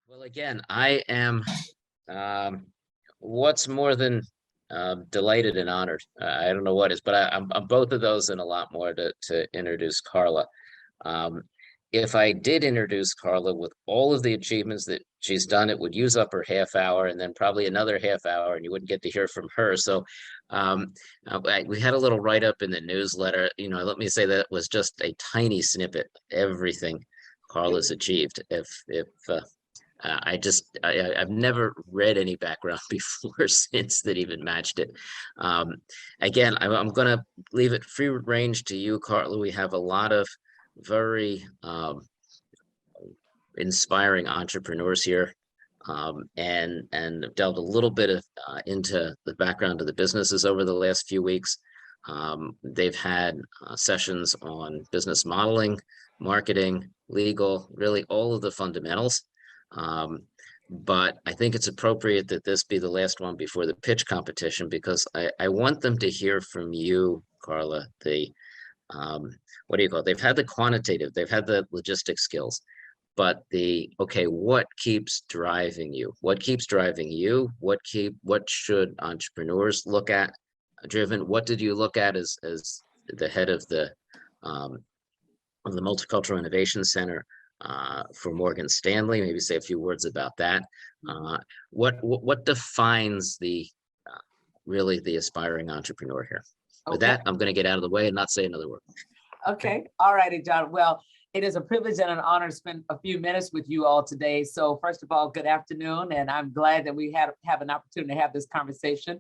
Well, again, I am what's more than delighted and honored. I don't know what is, but I'm both of those and a lot more to introduce Carla. Um, if I did introduce Carla with all of the achievements that she's done, it would use up her half hour and then probably another half hour, and you wouldn't get to hear from her. So we had a little write up in the newsletter. Let me say that was just a tiny snippet, everything Carla's achieved. If I've never read any background before since that even matched it. Again, I'm going to leave it free range to you, Carla. We have a lot of very inspiring entrepreneurs here, and delved a little bit into the background of the businesses over the last few weeks. They've had sessions on business modeling, marketing, legal, really all of the fundamentals. But I think it's appropriate that this be the last one before the pitch competition, because I want them to hear from you, Carla, what do you call it? They've had the quantitative, they've had the logistic skills, but okay, what keeps driving you? What keeps driving you? What should entrepreneurs look at driven? What did you look at as the head of the Multicultural Innovation Center for Morgan Stanley? Maybe say a few words about that. What defines really the aspiring entrepreneur here? With that, I'm going to get out of the way and not say another word. Okay. All righty, John. Well, it is a privilege and an honor to spend a few minutes with you all today. So first of all, good afternoon. And I'm glad that we have an opportunity to have this conversation.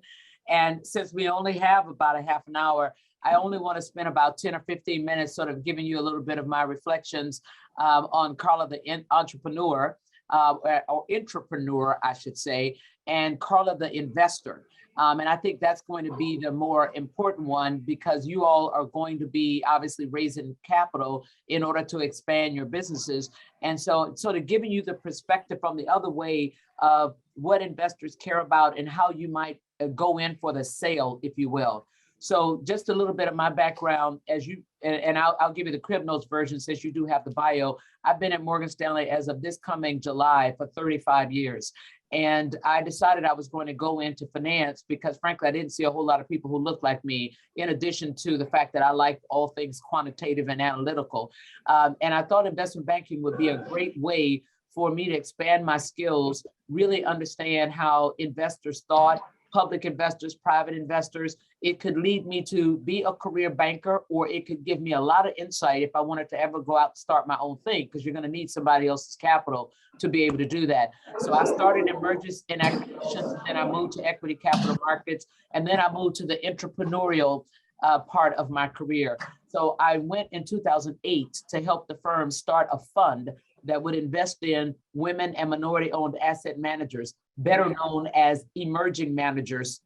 And since we only have about a half an hour, I only want to spend about 10 or 15 minutes sort of giving you a little bit of my reflections on Carla, the entrepreneur, or intrapreneur, I should say, and Carla, the investor. And I think that's going to be the more important one, because you all are going to be obviously raising capital in order to expand your businesses. And so sort of giving you the perspective from the other way of what investors care about and how you might go in for the sale, if you will. So just a little bit of my background, and I'll give you the Crib Notes version since you do have the bio. I've been at Morgan Stanley as of this coming July for 35 years. And I decided I was going to go into finance because, frankly, I didn't see a whole lot of people who looked like me, in addition to the fact that I like all things quantitative and analytical. And I thought investment banking would be a great way for me to expand my skills, really understand how investors thought, public investors, private investors. It could lead me to be a career banker, or it could give me a lot of insight if I wanted to ever go out and start my own thing, because you're going to need somebody else's capital to be able to do that. So I started in mergers and acquisitions, then I moved to equity capital markets, and then I moved to the entrepreneurial part of my career. So I went in 2008 to help the firm start a fund that would invest in women and minority-owned asset managers, better known as emerging managers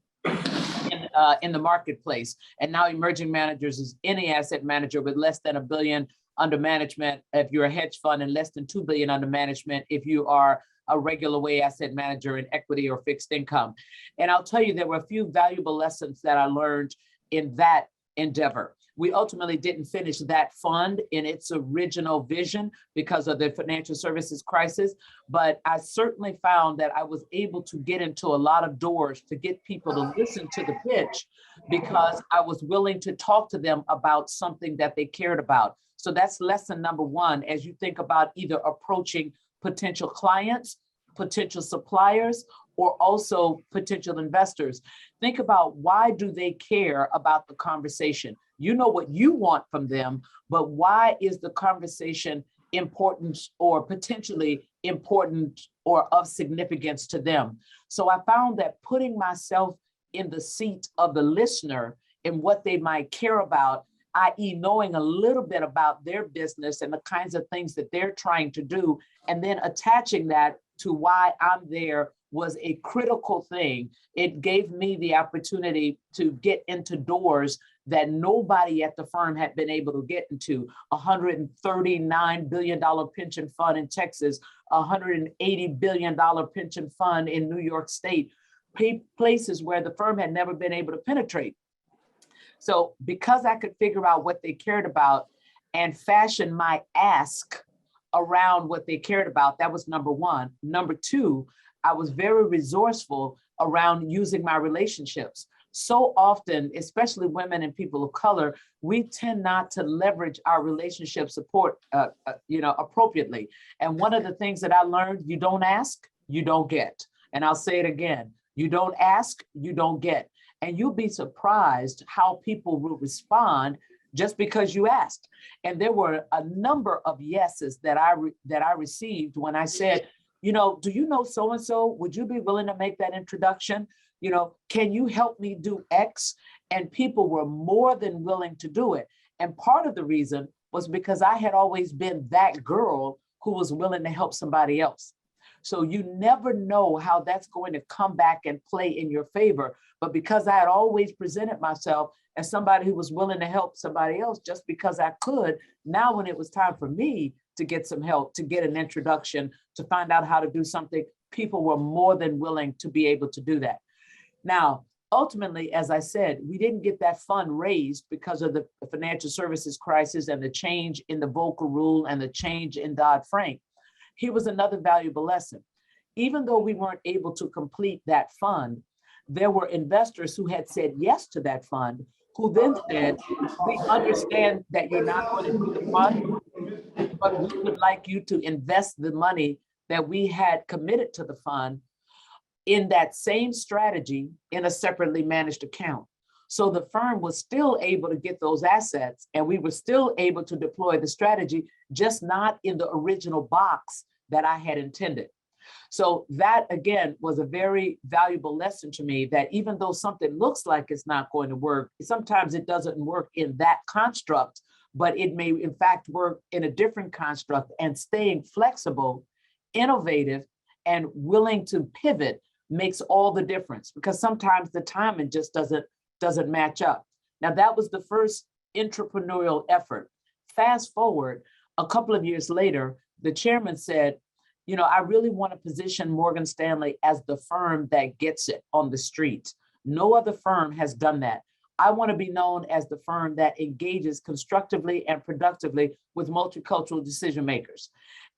in the marketplace. And now emerging managers is any asset manager with less than $1 billion under management if you're a hedge fund, and less than $2 billion under management if you are a regular way asset manager in equity or fixed income. And I'll tell you, there were a few valuable lessons that I learned in that endeavor. We ultimately didn't finish that fund in its original vision because of the financial services crisis, but I certainly found that I was able to get into a lot of doors to get people to listen to the pitch, because I was willing to talk to them about something that they cared about. So that's lesson number one, as you think about either approaching potential clients, potential suppliers, or also potential investors. Think about, why do they care about the conversation? You know what you want from them, but why is the conversation important, or potentially important, or of significance to them? So I found that putting myself in the seat of the listener and what they might care about, i.e. knowing a little bit about their business and the kinds of things that they're trying to do, and then attaching that to why I'm there, was a critical thing. It gave me the opportunity to get into doors that nobody at the firm had been able to get into. $139 billion pension fund in Texas, $180 billion pension fund in New York State, places where the firm had never been able to penetrate. So because I could figure out what they cared about and fashion my ask around what they cared about. That was number one. Number two, I was very resourceful around using my relationships. So often, especially women and people of color, we tend not to leverage our relationship support, appropriately. And one of the things that I learned, you don't ask, you don't get. And I'll say it again, you don't ask, you don't get. And you'll be surprised how people will respond just because you asked. And there were a number of yeses that I received when I said, do you know so-and-so? Would you be willing to make that introduction? Can you help me do X? And people were more than willing to do it. And part of the reason was because I had always been that girl who was willing to help somebody else. So you never know how that's going to come back and play in your favor. But because I had always presented myself as somebody who was willing to help somebody else just because I could, now when it was time for me to get some help, to get an introduction, to find out how to do something, people were more than willing to be able to do that. Now, ultimately, as I said, we didn't get that fund raised because of the financial services crisis and the change in the Volcker rule and the change in Dodd-Frank. Here was another valuable lesson. Even though we weren't able to complete that fund, there were investors who had said yes to that fund, who then said, we understand that you're not going to do the fund, but we would like you to invest the money that we had committed to the fund in that same strategy in a separately managed account. So the firm was still able to get those assets and we were still able to deploy the strategy, just not in the original box that I had intended. So that, again, was a very valuable lesson to me, that even though something looks like it's not going to work, sometimes it doesn't work in that construct, but it may in fact work in a different construct, and staying flexible, innovative, and willing to pivot makes all the difference, because sometimes the timing just doesn't match up. Now, that was the first entrepreneurial effort. Fast forward a couple of years later, the chairman said, I really want to position Morgan Stanley as the firm that gets it on the street. No other firm has done that. I want to be known as the firm that engages constructively and productively with multicultural decision makers.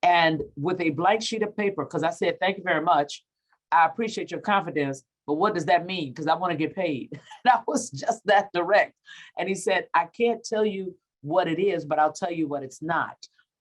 And with a blank sheet of paper, because I said, thank you very much, I appreciate your confidence, but what does that mean? Because I want to get paid. And I was just that direct. And he said, I can't tell you what it is, but I'll tell you what it's not.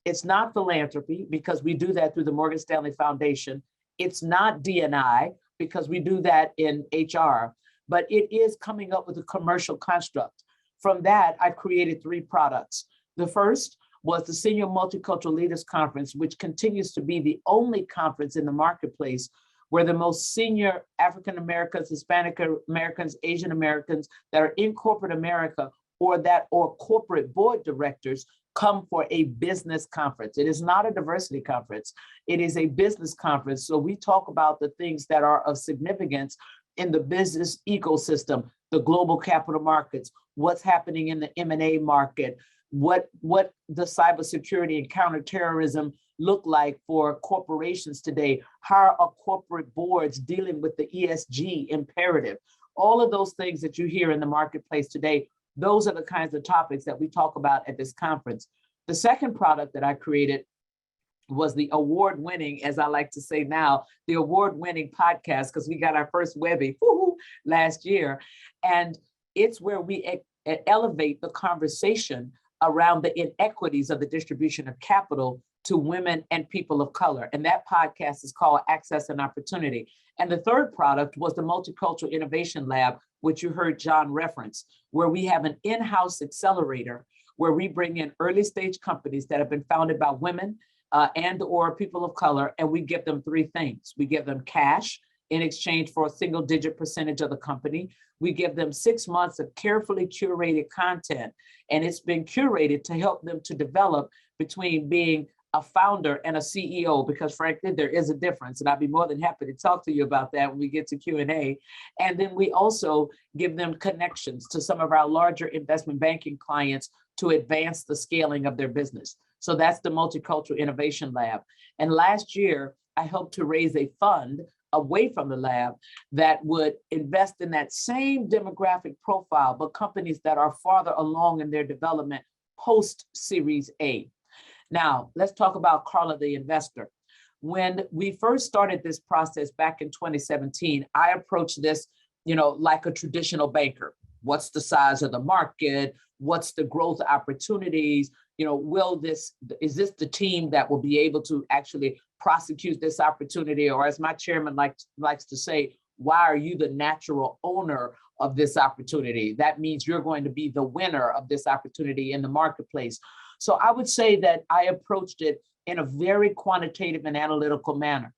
It's not philanthropy, because we do that through the Morgan Stanley Foundation. It's not D&I, because we do that in HR, but it is coming up with a commercial construct. From that, I created 3 products. The first was the Senior Multicultural Leaders Conference, which continues to be the only conference in the marketplace where the most senior African Americans, Hispanic Americans, Asian Americans that are in corporate America or corporate board directors come for a business conference. It is not a diversity conference. It is a business conference. So we talk about the things that are of significance in the business ecosystem, the global capital markets, what's happening in the M&A market, what the cybersecurity and counterterrorism look like for corporations today. How are corporate boards dealing with the ESG imperative? All of those things that you hear in the marketplace today, those are the kinds of topics that we talk about at this conference. The second product that I created was the award-winning, as I like to say now, the award-winning podcast, because we got our first Webby last year. And it's where we elevate the conversation around the inequities of the distribution of capital to women and people of color. And that podcast is called Access and Opportunity. And the third product was the Multicultural Innovation Lab, which you heard John reference, where we have an in-house accelerator where we bring in early stage companies that have been founded by women and or people of color, and we give them 3 things. We give them cash in exchange for a single-digit percentage of the company. We give them 6 months of carefully curated content, and it's been curated to help them to develop between being a founder and a CEO, because frankly, there is a difference. And I'd be more than happy to talk to you about that when we get to Q&A. And then we also give them connections to some of our larger investment banking clients to advance the scaling of their business. So that's the Multicultural Innovation Lab. And last year, I helped to raise a fund away from the lab that would invest in that same demographic profile, but companies that are farther along in their development post Series A. Now, let's talk about Carla, the investor. When we first started this process back in 2017, I approached this, like a traditional banker. What's the size of the market? What's the growth opportunities? Is this the team that will be able to actually prosecute this opportunity? Or as my chairman likes to say, why are you the natural owner of this opportunity? That means you're going to be the winner of this opportunity in the marketplace. So I would say that I approached it in a very quantitative and analytical manner.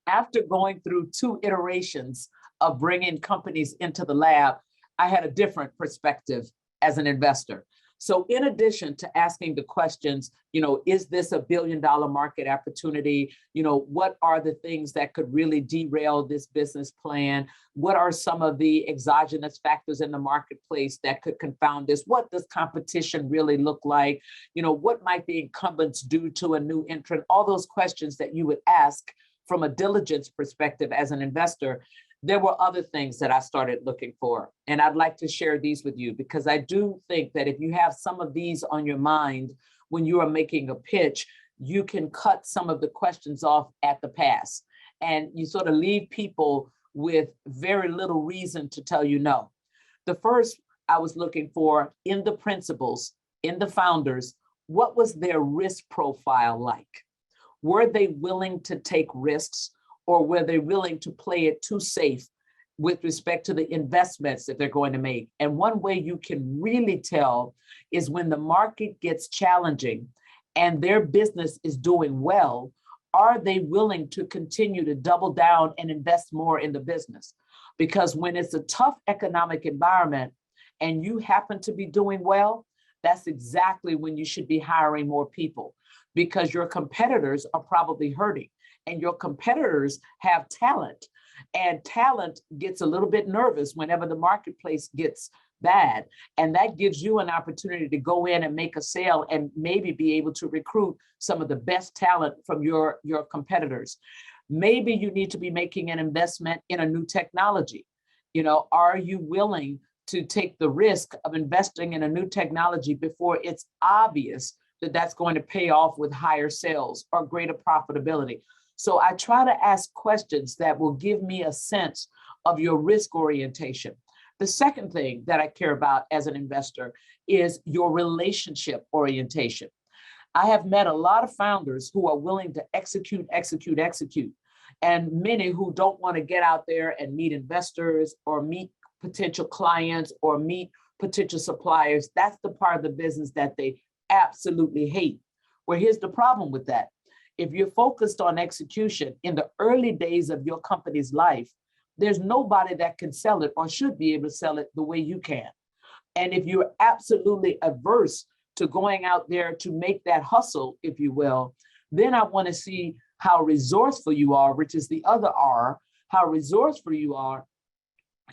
After going through 2 iterations of bringing companies into the lab, I had a different perspective as an investor. So in addition to asking the questions, is this a $1 billion market opportunity? What are the things that could really derail this business plan? What are some of the exogenous factors in the marketplace that could confound this? What does competition really look like? What might the incumbents do to a new entrant? All those questions that you would ask from a diligence perspective as an investor. There were other things that I started looking for, and I'd like to share these with you because I do think that if you have some of these on your mind when you are making a pitch, you can cut some of the questions off at the pass, and you sort of leave people with very little reason to tell you no. The first I was looking for in the principals, in the founders, what was their risk profile like? Were they willing to take risks? Or were they willing to play it too safe with respect to the investments that they're going to make? And one way you can really tell is when the market gets challenging and their business is doing well, are they willing to continue to double down and invest more in the business? Because when it's a tough economic environment and you happen to be doing well, that's exactly when you should be hiring more people because your competitors are probably hurting. And your competitors have talent, and talent gets a little bit nervous whenever the marketplace gets bad. And that gives you an opportunity to go in and make a sale and maybe be able to recruit some of the best talent from your competitors. Maybe you need to be making an investment in a new technology. Are you willing to take the risk of investing in a new technology before it's obvious that that's going to pay off with higher sales or greater profitability? So I try to ask questions that will give me a sense of your risk orientation. The second thing that I care about as an investor is your relationship orientation. I have met a lot of founders who are willing to execute, and many who don't want to get out there and meet investors or meet potential clients or meet potential suppliers. That's the part of the business that they absolutely hate. Well, here's the problem with that. If you're focused on execution in the early days of your company's life, there's nobody that can sell it or should be able to sell it the way you can. And if you're absolutely averse to going out there to make that hustle, if you will, then I want to see how resourceful you are, which is the other R, how resourceful you are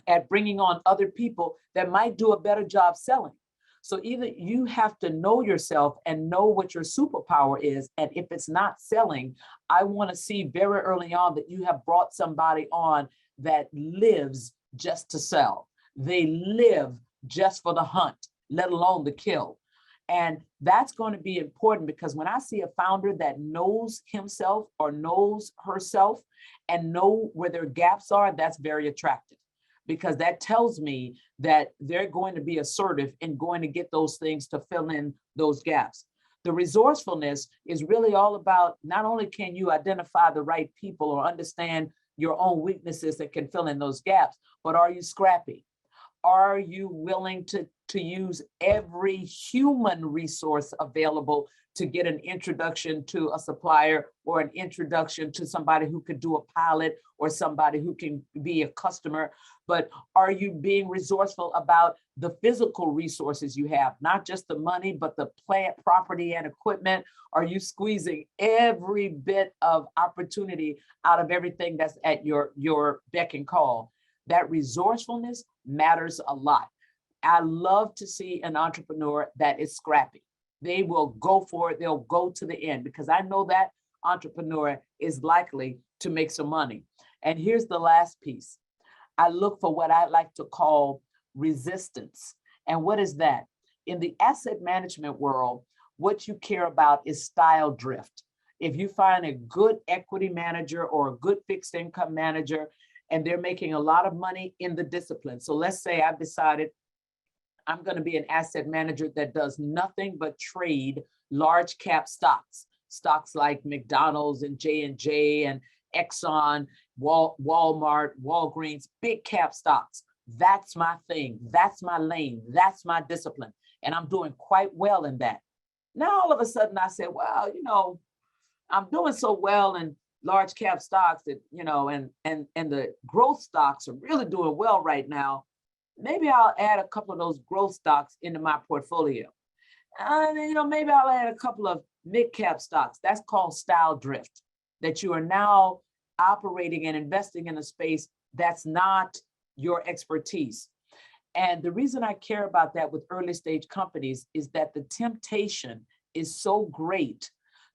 at bringing on other people that might do a better job selling. So either you have to know yourself and know what your superpower is. And if it's not selling, I want to see very early on that you have brought somebody on that lives just to sell. They live just for the hunt, let alone the kill. And that's going to be important because when I see a founder that knows himself or knows herself and know where their gaps are, that's very attractive. Because that tells me that they're going to be assertive and going to get those things to fill in those gaps. The resourcefulness is really all about not only can you identify the right people or understand your own weaknesses that can fill in those gaps, but are you scrappy? Are you willing to use every human resource available to get an introduction to a supplier or an introduction to somebody who could do a pilot or somebody who can be a customer? But are you being resourceful about the physical resources you have, not just the money, but the plant, property, and equipment? Are you squeezing every bit of opportunity out of everything that's at your beck and call? That resourcefulness matters a lot. I love to see an entrepreneur that is scrappy. They will go for it. They'll go to the end because I know that entrepreneur is likely to make some money. And here's the last piece. I look for what I like to call resistance. And what is that? In the asset management world, what you care about is style drift. If you find a good equity manager or a good fixed income manager, and they're making a lot of money in the discipline. So let's say I've decided I'm going to be an asset manager that does nothing but trade large cap stocks, stocks like McDonald's and J&J and Exxon, Walmart, Walgreens, big cap stocks. That's my thing. That's my lane. That's my discipline. And I'm doing quite well in that. Now, all of a sudden I said, well, you know, I'm doing so well in large cap stocks that, you know, and the growth stocks are really doing well right now. Maybe I'll add a couple of those growth stocks into my portfolio. And you know, maybe I'll add a couple of mid-cap stocks. That's called style drift, that you are now operating and investing in a space that's not your expertise. And the reason I care about that with early stage companies is that the temptation is so great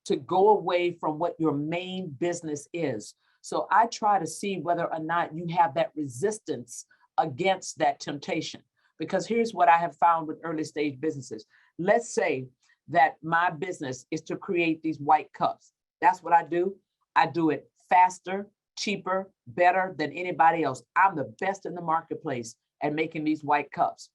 to go away from what your main business is. So I try to see whether or not you have that resistance against that temptation. Because here's what I have found with early stage businesses. Let's say that my business is to create these white cups. That's what I do. I do it faster, cheaper, better than anybody else. I'm the best in the marketplace at making these white cups.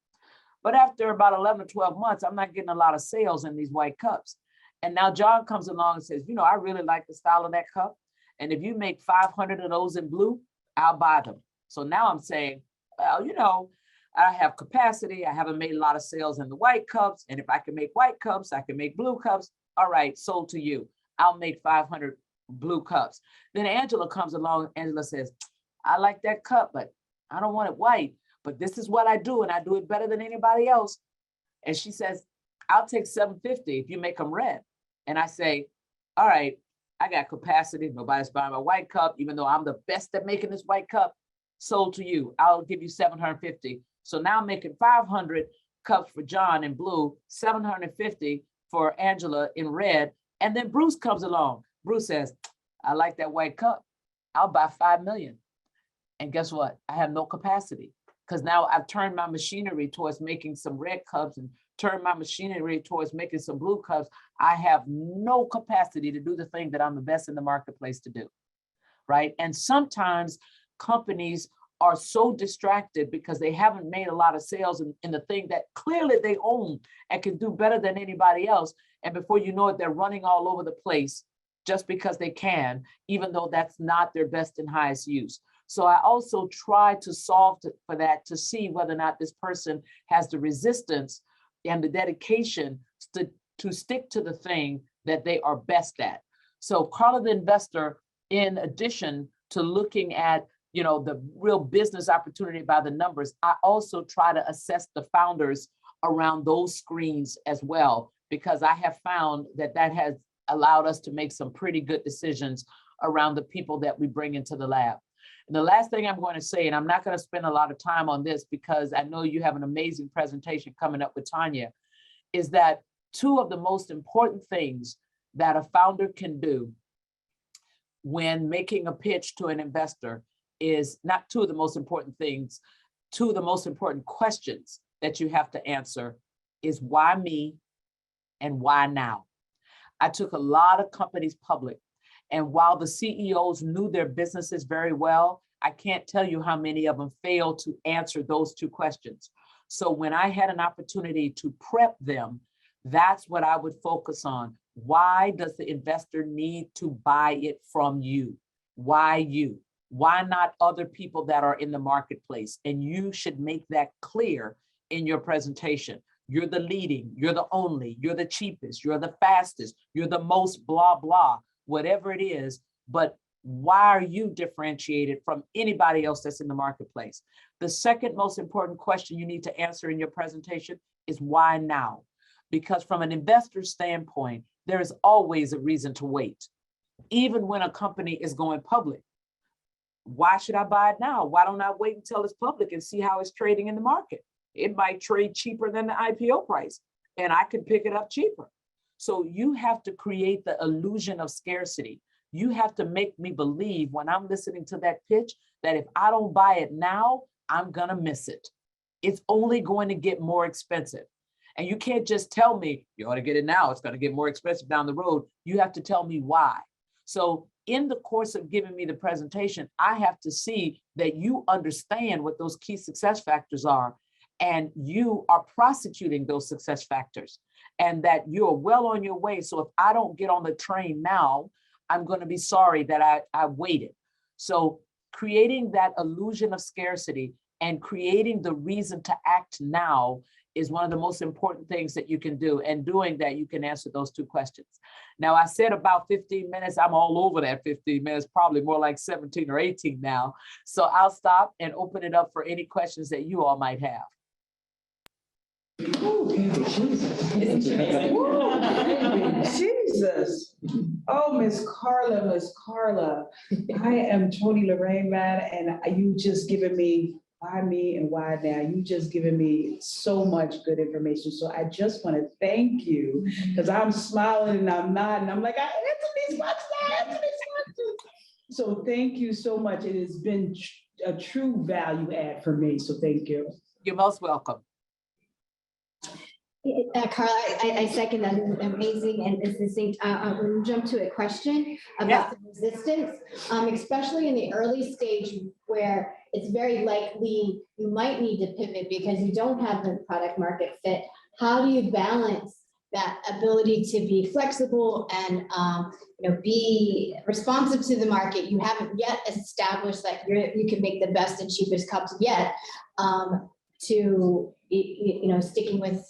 But after about 11 or 12 months, I'm not getting a lot of sales in these white cups. And now John comes along and says, you know, I really like the style of that cup. And if you make 500 of those in blue, I'll buy them. So now I'm saying, well, you know, I have capacity. I haven't made a lot of sales in the white cups. And if I can make white cups, I can make blue cups. All right, sold to you. I'll make 500 blue cups. Then Angela comes along. Angela says, I like that cup, but I don't want it white. But this is what I do, and I do it better than anybody else. And she says, I'll take $750 if you make them red. And I say, all right, I got capacity. Nobody's buying my white cup, even though I'm the best at making this white cup. Sold to you. I'll give you $750. So now I'm making 500 cups for John in blue, 750 for Angela in red. And then Bruce comes along. Bruce says, I like that white cup. I'll buy 5 million. And guess what? I have no capacity, because now I've turned my machinery towards making some red cups and turned my machinery towards making some blue cups. I have no capacity to do the thing that I'm the best in the marketplace to do, right? And sometimes companies are so distracted because they haven't made a lot of sales in the thing that clearly they own and can do better than anybody else. And before you know it, they're running all over the place just because they can, even though that's not their best and highest use. So I also try to solve for that, to see whether or not this person has the resistance and the dedication to stick to the thing that they are best at. So Carla the investor, in addition to looking at, you know, the real business opportunity by the numbers, I also try to assess the founders around those screens as well, because I have found that that has allowed us to make some pretty good decisions around the people that we bring into the lab. And the last thing I'm going to say, and I'm not going to spend a lot of time on this because I know you have an amazing presentation coming up with Tanya, is that two of the most important things that a founder can do when making a pitch to an investor is not two of the most important things. Two of the most important questions that you have to answer is why me and why now? I took a lot of companies public, and while the CEOs knew their businesses very well, I can't tell you how many of them failed to answer those two questions. So when I had an opportunity to prep them, that's what I would focus on. Why does the investor need to buy it from you? Why you? Why not other people that are in the marketplace? And you should make that clear in your presentation. You're the leading, you're the only, you're the cheapest, you're the fastest, you're the most blah, blah, whatever it is. But why are you differentiated from anybody else that's in the marketplace? The second most important question you need to answer in your presentation is why now? Because from an investor standpoint, there is always a reason to wait. Even when a company is going public, why should I buy it now? Why don't I wait until it's public and see how it's trading in the market? It might trade cheaper than the IPO price, and I could pick it up cheaper. So you have to create the illusion of scarcity. You have to make me believe when I'm listening to that pitch that if I don't buy it now, I'm gonna miss it. It's only going to get more expensive. And you can't just tell me, you ought to get it now, it's going to get more expensive down the road. You have to tell me why. So in the course of giving me the presentation, I have to see that you understand what those key success factors are, and you are prosecuting those success factors, and that you're well on your way. So if I don't get on the train now, I'm going to be sorry that I waited. So creating that illusion of scarcity and creating the reason to act now is one of the most important things that you can do. And doing that, you can answer those two questions. Now, I said about 15 minutes. I'm all over that 15 minutes, probably more like 17 or 18 now. So I'll stop and open it up for any questions that you all might have. Jesus. Oh, Miss Carla, I am Tony Lorraine, man, and you just given me why me and why now. You just given me so much good information. So I just want to thank you, because I'm smiling and I'm nodding. I'm like, Anthony's watching that, Anthony's watching. So thank you so much. It has been a true value add for me. So thank you. You're most welcome. Carla, I second that. It's amazing and it's distinct. We'll jump to a question about the resistance, especially in the early stage where it's very likely you might need to pivot because you don't have the product market fit. How do you balance that ability to be flexible and be responsive to the market? You haven't yet established that you can make the best and cheapest cups yet, to sticking with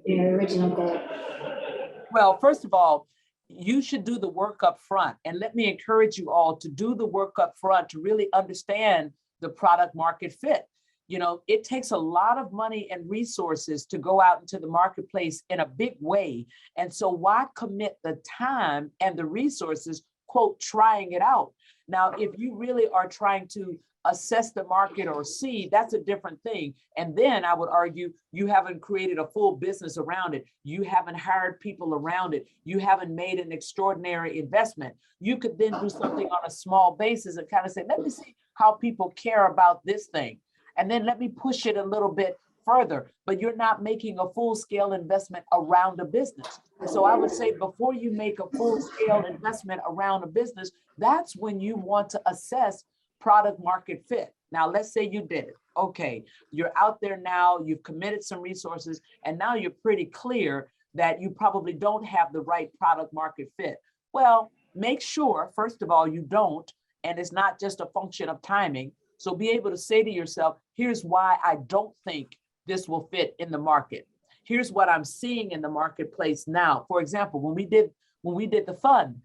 your original goal. Well, first of all, you should do the work up front. And let me encourage you all to do the work up front to really understand the product market fit. It takes a lot of money and resources to go out into the marketplace in a big way. And so why commit the time and the resources, quote, trying it out? Now, if you really are trying to assess the market or see, that's a different thing. And then I would argue you haven't created a full business around it. You haven't hired people around it. You haven't made an extraordinary investment. You could then do something on a small basis and kind of say, let me see how people care about this thing. And then let me push it a little bit further, but you're not making a full-scale investment around a business. So I would say before you make a full-scale investment around a business, that's when you want to assess product market fit. Now, let's say you did it. Okay, you're out there now, you've committed some resources, and now you're pretty clear that you probably don't have the right product market fit. Well, make sure, first of all, you don't, and it's not just a function of timing. So be able to say to yourself, here's why I don't think this will fit in the market. Here's what I'm seeing in the marketplace now. For example, when we did the fund,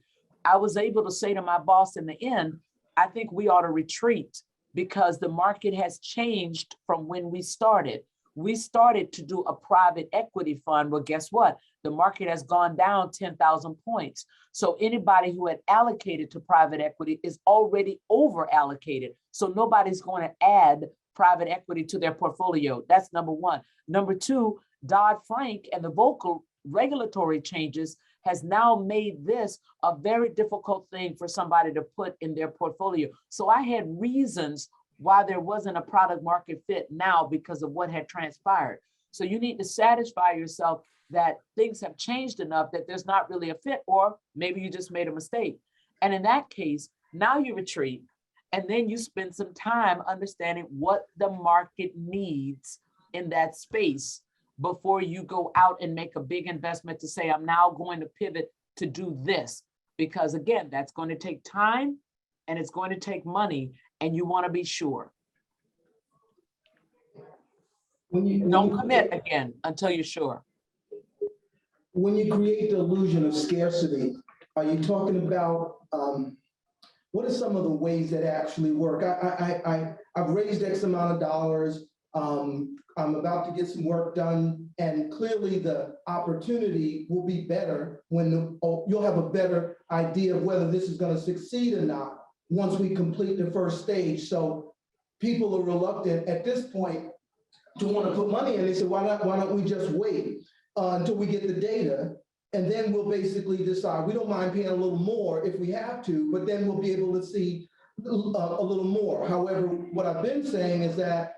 I was able to say to my boss in the end, I think we ought to retreat because the market has changed from when we started. We started to do a private equity fund. Well, guess what? The market has gone down 10,000 points. So anybody who had allocated to private equity is already over allocated. So nobody's going to add private equity to their portfolio. That's number one. Number two, Dodd-Frank and the vocal regulatory changes has now made this a very difficult thing for somebody to put in their portfolio. So I had reasons why there wasn't a product market fit now because of what had transpired. So you need to satisfy yourself that things have changed enough that there's not really a fit, or maybe you just made a mistake. And in that case, now you retreat and then you spend some time understanding what the market needs in that space before you go out and make a big investment to say, I'm now going to pivot to do this. Because again, that's going to take time and it's going to take money, and you want to be sure. Don't commit again until you're sure. When you create the illusion of scarcity, are you talking about what are some of the ways that actually work? I've raised X amount of dollars. I'm about to get some work done, and clearly the opportunity will be better when you'll have a better idea of whether this is going to succeed or not once we complete the first stage. So people are reluctant at this point to want to put money in. They say, why don't we just wait until we get the data, and then we'll basically decide. We don't mind paying a little more if we have to, but then we'll be able to see a little more. However, what I've been saying is that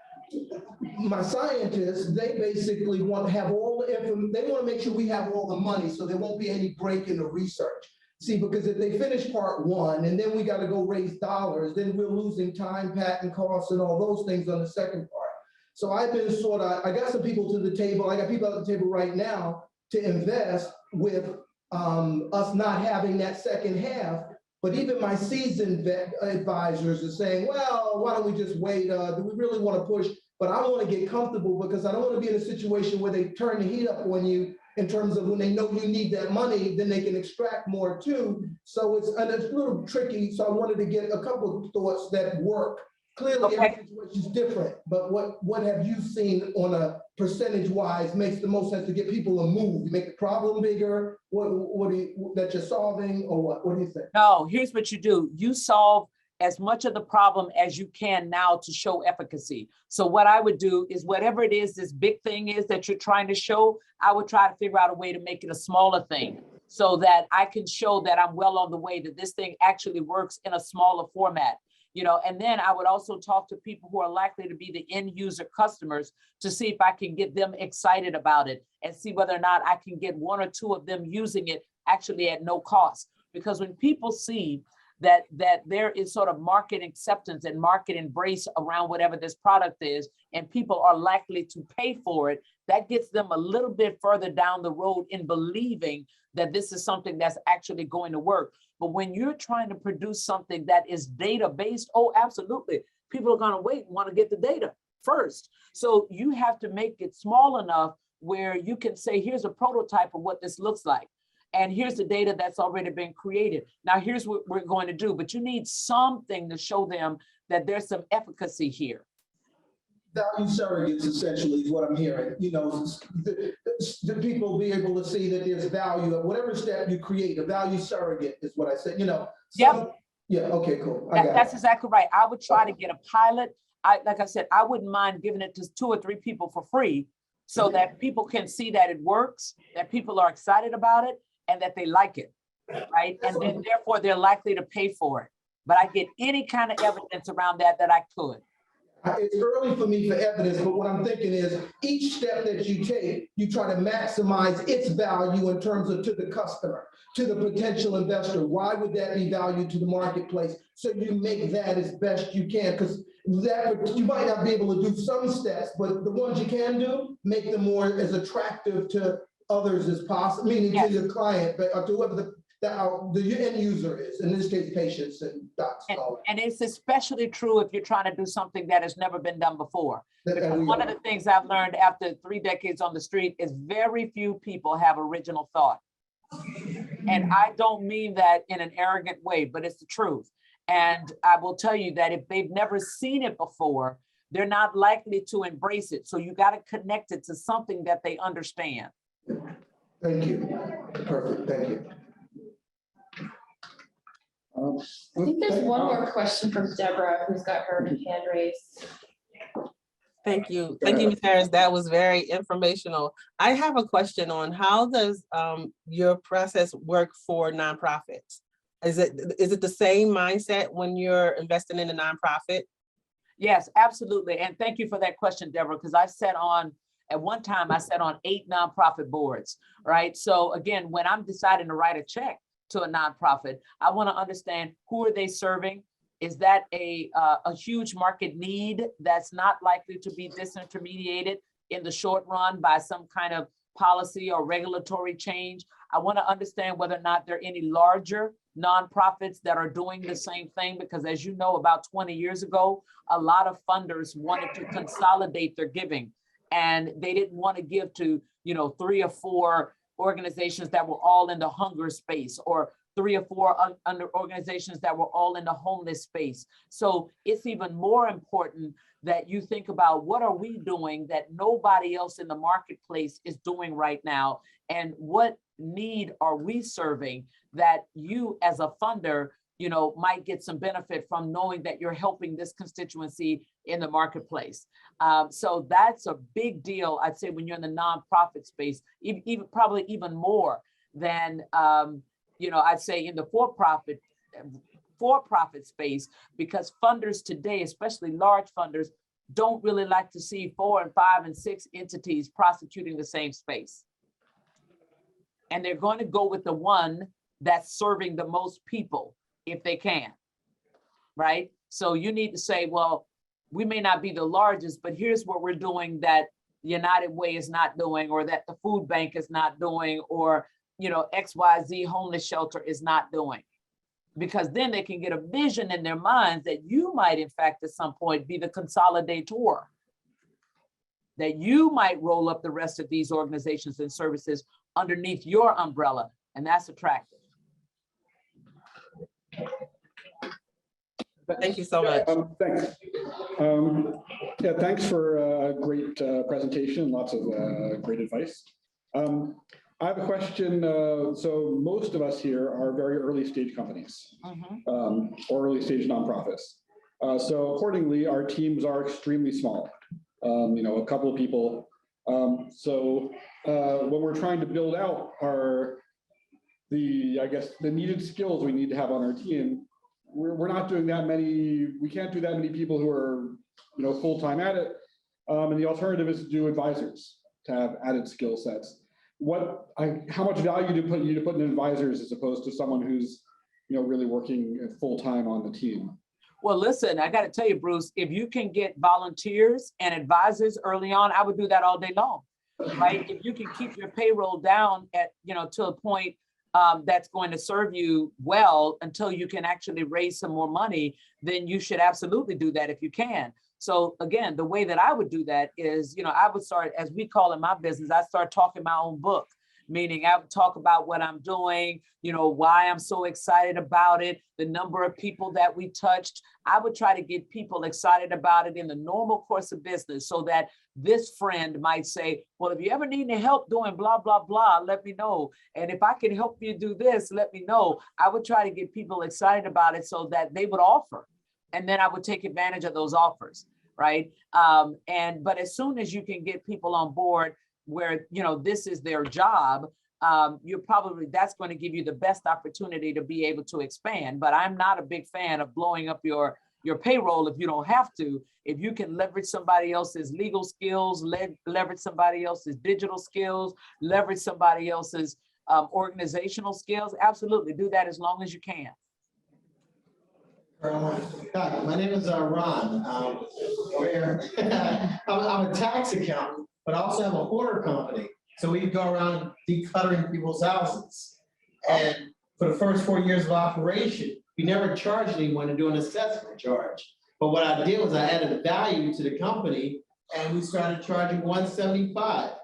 my scientists, they basically want to have all the information. They want to make sure we have all the money so there won't be any break in the research. See, because if they finish part one and then we got to go raise dollars, then we're losing time, patent costs, and all those things on the second part. So I've been I got some people to the table. I got people at the table right now to invest with us not having that second half. But even my seasoned advisors are saying, well, why don't we just wait? Do we really want to push? But I want to get comfortable because I don't want to be in a situation where they turn the heat up on you in terms of when they know you need that money, then they can extract more too. So it's a little tricky. So I wanted to get a couple of thoughts that work. Clearly, every situation is different, but what have you seen on a percentage-wise makes the most sense to get people to move? You make the problem bigger, that you're solving, or what? What do you think? No, here's what you do. You solve as much of the problem as you can now to show efficacy. So what I would do is whatever it is, this big thing is that you're trying to show, I would try to figure out a way to make it a smaller thing so that I can show that I'm well on the way, that this thing actually works in a smaller format. You know, and then I would also talk to people who are likely to be the end user customers to see if I can get them excited about it and see whether or not I can get one or two of them using it actually at no cost. Because when people see that there is sort of market acceptance and market embrace around whatever this product is, and people are likely to pay for it, that gets them a little bit further down the road in believing that this is something that's actually going to work. But when you're trying to produce something that is data-based, oh, absolutely. People are gonna wait and wanna get the data first. So you have to make it small enough where you can say, here's a prototype of what this looks like. And here's the data that's already been created. Now here's what we're going to do, but you need something to show them that there's some efficacy here. Value surrogates essentially is what I'm hearing. You know, the people be able to see that there's value at whatever step you create. A value surrogate is what I said. You know. Yep. Yeah. Okay. Cool. That's exactly right. I would try to get a pilot. Like I said, I wouldn't mind giving it to 2 or 3 people for free, so that people can see that it works, that people are excited about it, and that they like it, right? And then therefore they're likely to pay for it. But I get any kind of evidence around that I could. It's early for me for evidence, but what I'm thinking is each step that you take, you try to maximize its value in terms of to the customer, to the potential investor. Why would that be value to the marketplace? So you make that as best you can, because that you might not be able to do some steps, but the ones you can do, make them more as attractive to others as possible, meaning to your client, but to whoever the end user is, in this case, patients and docs. And it's especially true if you're trying to do something that has never been done before. Because one of the things I've learned after 3 decades on the street is very few people have original thought. And I don't mean that in an arrogant way, but it's the truth. And I will tell you that if they've never seen it before, they're not likely to embrace it. So you got to connect it to something that they understand. Thank you. Perfect. Thank you. I think there's one more question from Deborah, who's got her hand raised. Thank you. Thank you, Ms. Harris. That was very informational. I have a question on how does your process work for nonprofits? Is it the same mindset when you're investing in a nonprofit? Yes, absolutely. And thank you for that question, Deborah, because at one time I sat on 8 nonprofit boards, right? So again, when I'm deciding to write a check to a nonprofit, I want to understand who are they serving? Is that a huge market need that's not likely to be disintermediated in the short run by some kind of policy or regulatory change? I want to understand whether or not there are any larger nonprofits that are doing the same thing, because as you know, about 20 years ago, a lot of funders wanted to consolidate their giving, and they didn't want to give to, 3 or 4 organizations that were all in the hunger space, or 3 or 4 under organizations that were all in the homeless space. So it's even more important that you think about what are we doing that nobody else in the marketplace is doing right now, and what need are we serving that you as a funder, might get some benefit from, knowing that you're helping this constituency in the marketplace. So that's a big deal, I'd say, when you're in the nonprofit space, even probably even more than, I'd say in the for-profit space, because funders today, especially large funders, don't really like to see 4 and 5 and 6 entities prosecuting the same space. And they're going to go with the one that's serving the most people if they can, right? So you need to say, well, we may not be the largest, but here's what we're doing that United Way is not doing, or that the food bank is not doing, or, you know, XYZ homeless shelter is not doing. Because then they can get a vision in their minds that you might, in fact, at some point be the consolidator, that you might roll up the rest of these organizations and services underneath your umbrella, and that's attractive. Thank you so much. Thanks. Yeah, thanks for a great presentation, lots of great advice. I have a question. So most of us here are very early stage companies, or early stage nonprofits. So accordingly, our teams are extremely small, you know, a couple of people. So what we're trying to build out are I guess, the needed skills we need to have on our team. We're not doing that many, we can't do that many people who are, you know, full-time at it. And the alternative is to do advisors to have added skill sets. How much value do you put in advisors as opposed to someone who's, you know, really working full-time on the team? Well, listen, I got to tell you, Bruce, if you can get volunteers and advisors early on, I would do that all day long, right? If you can keep your payroll down at, you know, to a point that's going to serve you well until you can actually raise some more money, then you should absolutely do that if you can. So again, the way that I would do that is, you know, I would start, as we call in my business, I start talking my own book, meaning I would talk about what I'm doing, you know, why I'm so excited about it, the number of people that we touched. I would try to get people excited about it in the normal course of business, so that this friend might say, well, if you ever need any help doing blah, blah, blah, let me know. And if I can help you do this, let me know. I would try to get people excited about it so that they would offer. And then I would take advantage of those offers, right? But as soon as you can get people on board where, you know, this is their job, that's going to give you the best opportunity to be able to expand. But I'm not a big fan of blowing up your payroll if you don't have to. If you can leverage somebody else's legal skills, leverage somebody else's digital skills, leverage somebody else's organizational skills, absolutely do that as long as you can. Hi, my name is Ron. Over here. I'm a tax accountant, but I also have a hoarder company. So we go around decluttering people's houses. And for the first 4 years of operation, we never charged anyone to do an assessment charge. But what I did was I added value to the company, and we started charging $175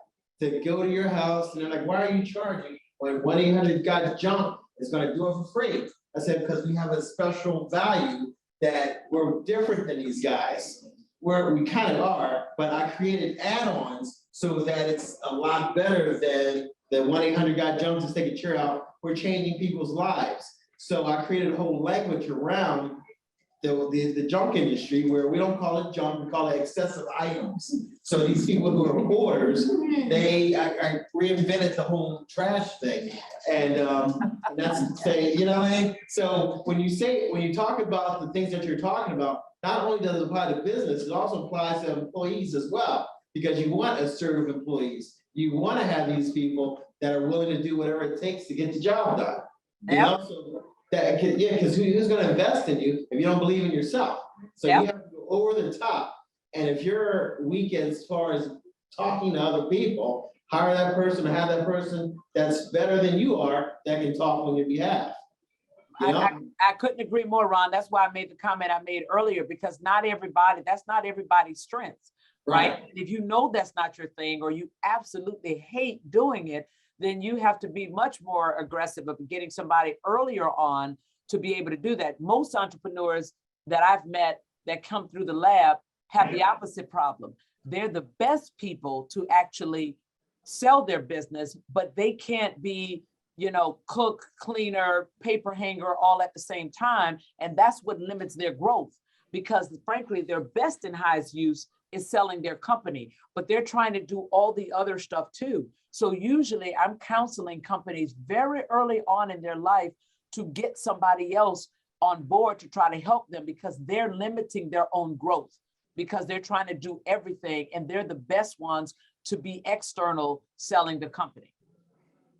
to go to your house. And they're like, why are you charging when 1-800-GOT-JUNK is going to do it for free? I said, because we have a special value that we're different than these guys. We kind of are, but I created add-ons so that it's a lot better than the 1-800-GOT-JUNK to take a chair out. We're changing people's lives. So I created a whole language around the junk industry, where we don't call it junk, we call it excessive items. So these people who are hoarders, I reinvented the whole trash thing. And that's saying, you know what I mean? So when you talk about the things that you're talking about, not only does it apply to business, it also applies to employees as well, because you want assertive employees. You want to have these people that are willing to do whatever it takes to get the job done. You know, so because who's going to invest in you if you don't believe in yourself? So you have to go over the top. And if you're weak as far as talking to other people, hire that person or have that person that's better than you are that can talk on your behalf. You know? I couldn't agree more, Ron. That's why I made the comment I made earlier, because that's not everybody's strengths, right? And if you know that's not your thing, or you absolutely hate doing it, then you have to be much more aggressive of getting somebody earlier on to be able to do that. Most entrepreneurs that I've met that come through the lab have the opposite problem. They're the best people to actually sell their business, but they can't be, you know, cook, cleaner, paper hanger all at the same time. And that's what limits their growth, because frankly, their best and highest use is selling their company, but they're trying to do all the other stuff too. So usually I'm counseling companies very early on in their life to get somebody else on board to try to help them, because they're limiting their own growth. because they're trying to do everything and they're the best ones to be external selling the company.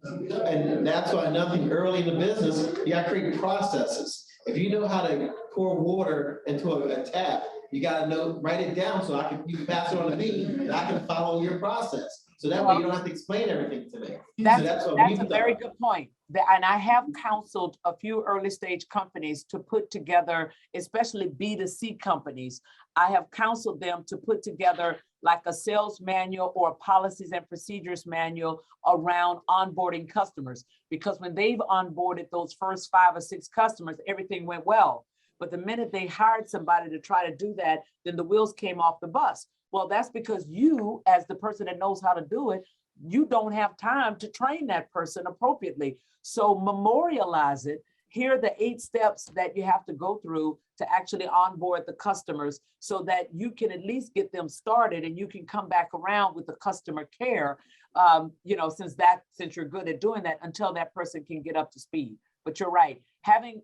And that's why nothing early in the business, you gotta create processes. If you know how to pour water into a tap, you gotta know, write it down so you can pass it on to me and I can follow your process. So that way you don't have to explain everything to me. That's what a we've very done. good point. And I have counseled a few early stage companies to put together, especially B2C companies. I have counseled them to put together like a sales manual or policies and procedures manual around onboarding customers. Because when they've onboarded those first 5 or 6 customers, everything went well. But the minute they hired somebody to try to do that, then the wheels came off the bus. Well, that's because you, as the person that knows how to do it, you don't have time to train that person appropriately. So memorialize it. Here are the 8 steps that you have to go through to actually onboard the customers so that you can at least get them started and you can come back around with the customer care, since you're good at doing that until that person can get up to speed. But you're right, having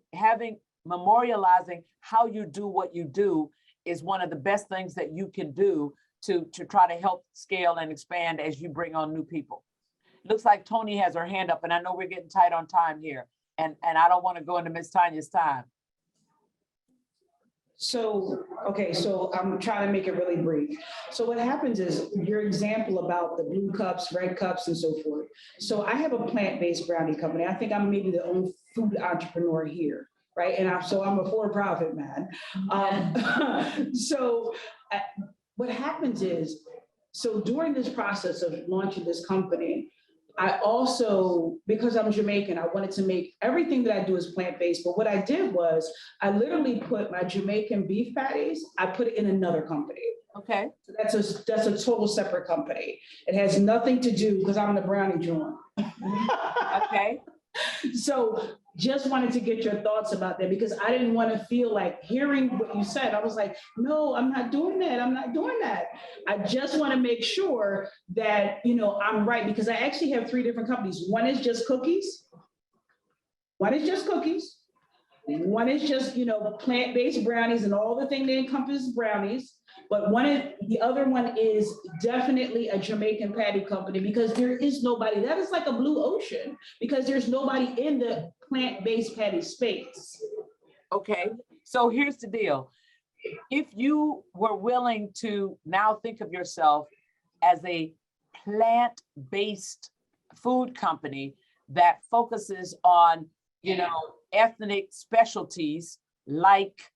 memorializing how you do what you do is one of the best things that you can do to try to help scale and expand as you bring on new people. Looks like Tony has her hand up and I know we're getting tight on time here. And I don't want to go into Miss Tanya's time. So, okay, so I'm trying to make it really brief. So what happens is your example about the blue cups, red cups, and so forth. So I have a plant-based brownie company. I think I'm maybe the only food entrepreneur here, right? And I'm a for-profit man. What happens is, so during this process of launching this company, I also, because I'm Jamaican, I wanted to make everything that I do is plant-based. But what I did was I literally put my Jamaican beef patties, I put it in another company. Okay. So that's a total separate company. It has nothing to do, because I'm the brownie joint. Okay. So just wanted to get your thoughts about that, because I didn't want to feel like hearing what you said. I was like, no, I'm not doing that. I'm not doing that. I just want to make sure that, I'm right, because I actually have 3 different companies. One is just cookies. One is just cookies. One is just, plant-based brownies and all the things that encompass brownies. But the other one is definitely a Jamaican patty company, because there is nobody, that is like a blue ocean, because there's nobody in the plant-based patty space. Okay, so here's the deal. If you were willing to now think of yourself as a plant-based food company that focuses on, ethnic specialties like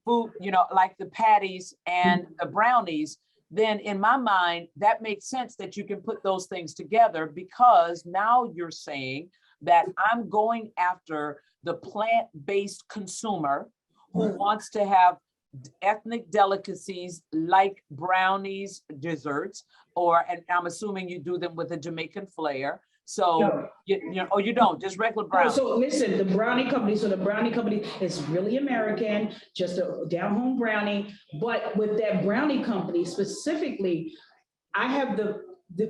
food, like the patties and the brownies, then in my mind, that makes sense that you can put those things together, because now you're saying that I'm going after the plant-based consumer who wants to have ethnic delicacies like brownies, desserts, and I'm assuming you do them with a Jamaican flair. So, No. you don't, just regular brownies. So listen, the brownie company is really American, just a down-home brownie. But with that brownie company specifically, I have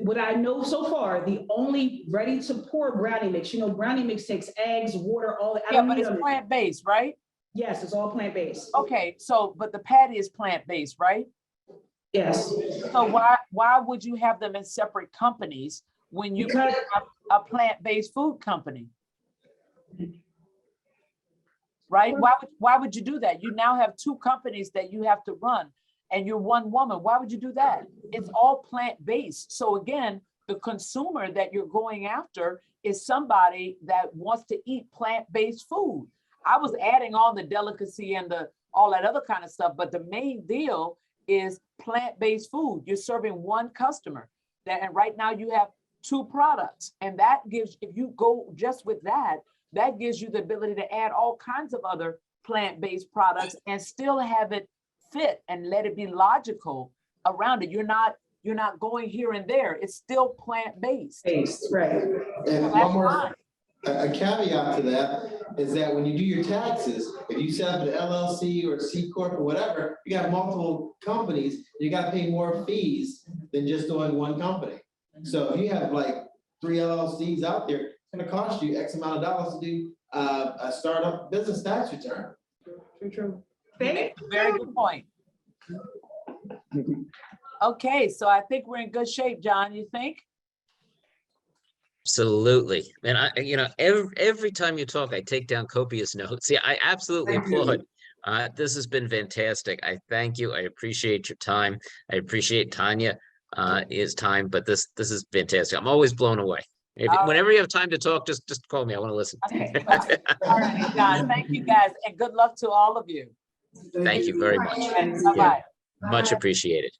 what I know so far, the only ready-to-pour brownie mix. Brownie mix takes eggs, water, all that. Yeah, but it's plant-based, right? Yes, it's all plant-based. Okay, so, but the patty is plant-based, right? Yes. So why would you have them in separate companies when you have a plant-based food company? Right? Why would you do that? You now have 2 companies that you have to run, and you're one woman. Why would you do that? It's all plant-based. So again, the consumer that you're going after is somebody that wants to eat plant-based food. I was adding on the delicacy and all that other kind of stuff, but the main deal is plant-based food. You're serving one customer, and right now you have 2 products, and that gives, if you go just with that, that gives you the ability to add all kinds of other plant-based products and still have it fit and let it be logical around it. You're not going here and there. It's still plant-based. Right. And one more, a caveat to that is that when you do your taxes, if you set up an LLC or C Corp or whatever, you got multiple companies, you got to pay more fees than just doing one company. So if you have like 3 LLCs out there, it's going to cost you X amount of dollars to do a startup business tax return. True. Very good point. Okay, so I think we're in good shape, John, you think? Absolutely. And every time you talk, I take down copious notes. Yeah, I absolutely Thank you. applaud. This has been fantastic. I thank you. I appreciate your time. I appreciate Tanya, his time, but this is fantastic. I'm always blown away. Whenever you have time to talk, just call me. I want to listen. Okay. All right, John, thank you guys, and good luck to all of you. Thank you very much. Bye-bye. Much appreciated.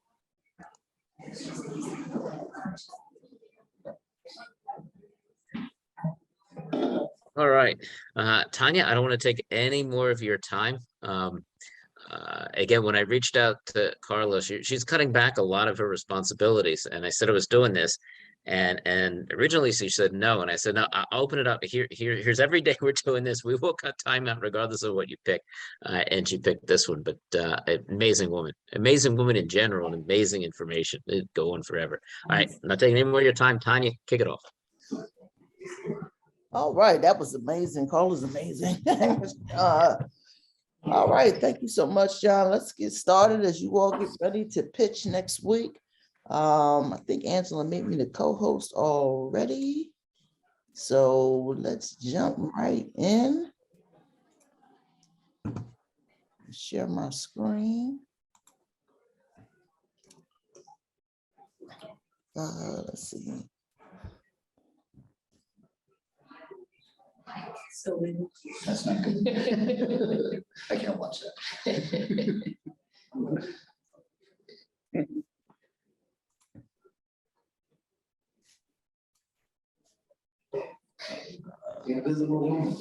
All right, Tanya, I don't want to take any more of your time. Again, when I reached out to Carla, she's cutting back a lot of her responsibilities, and I said I was doing this, and originally she said no, and I said no, I'll open it up. Here's every day we're doing this. We will cut time out regardless of what you pick, and she picked this one. But amazing woman in general, and amazing information. It'd go on forever. All right, I'm not taking any more of your time, Tanya. Kick it off. All right, that was amazing. Carla's amazing. All right, thank you so much, John. Let's get started as you all get ready to pitch next week. I think Angela made me the co-host already. So let's jump right in. Share my screen. Let's see. So That's not good. I can't watch that. The invisible woman.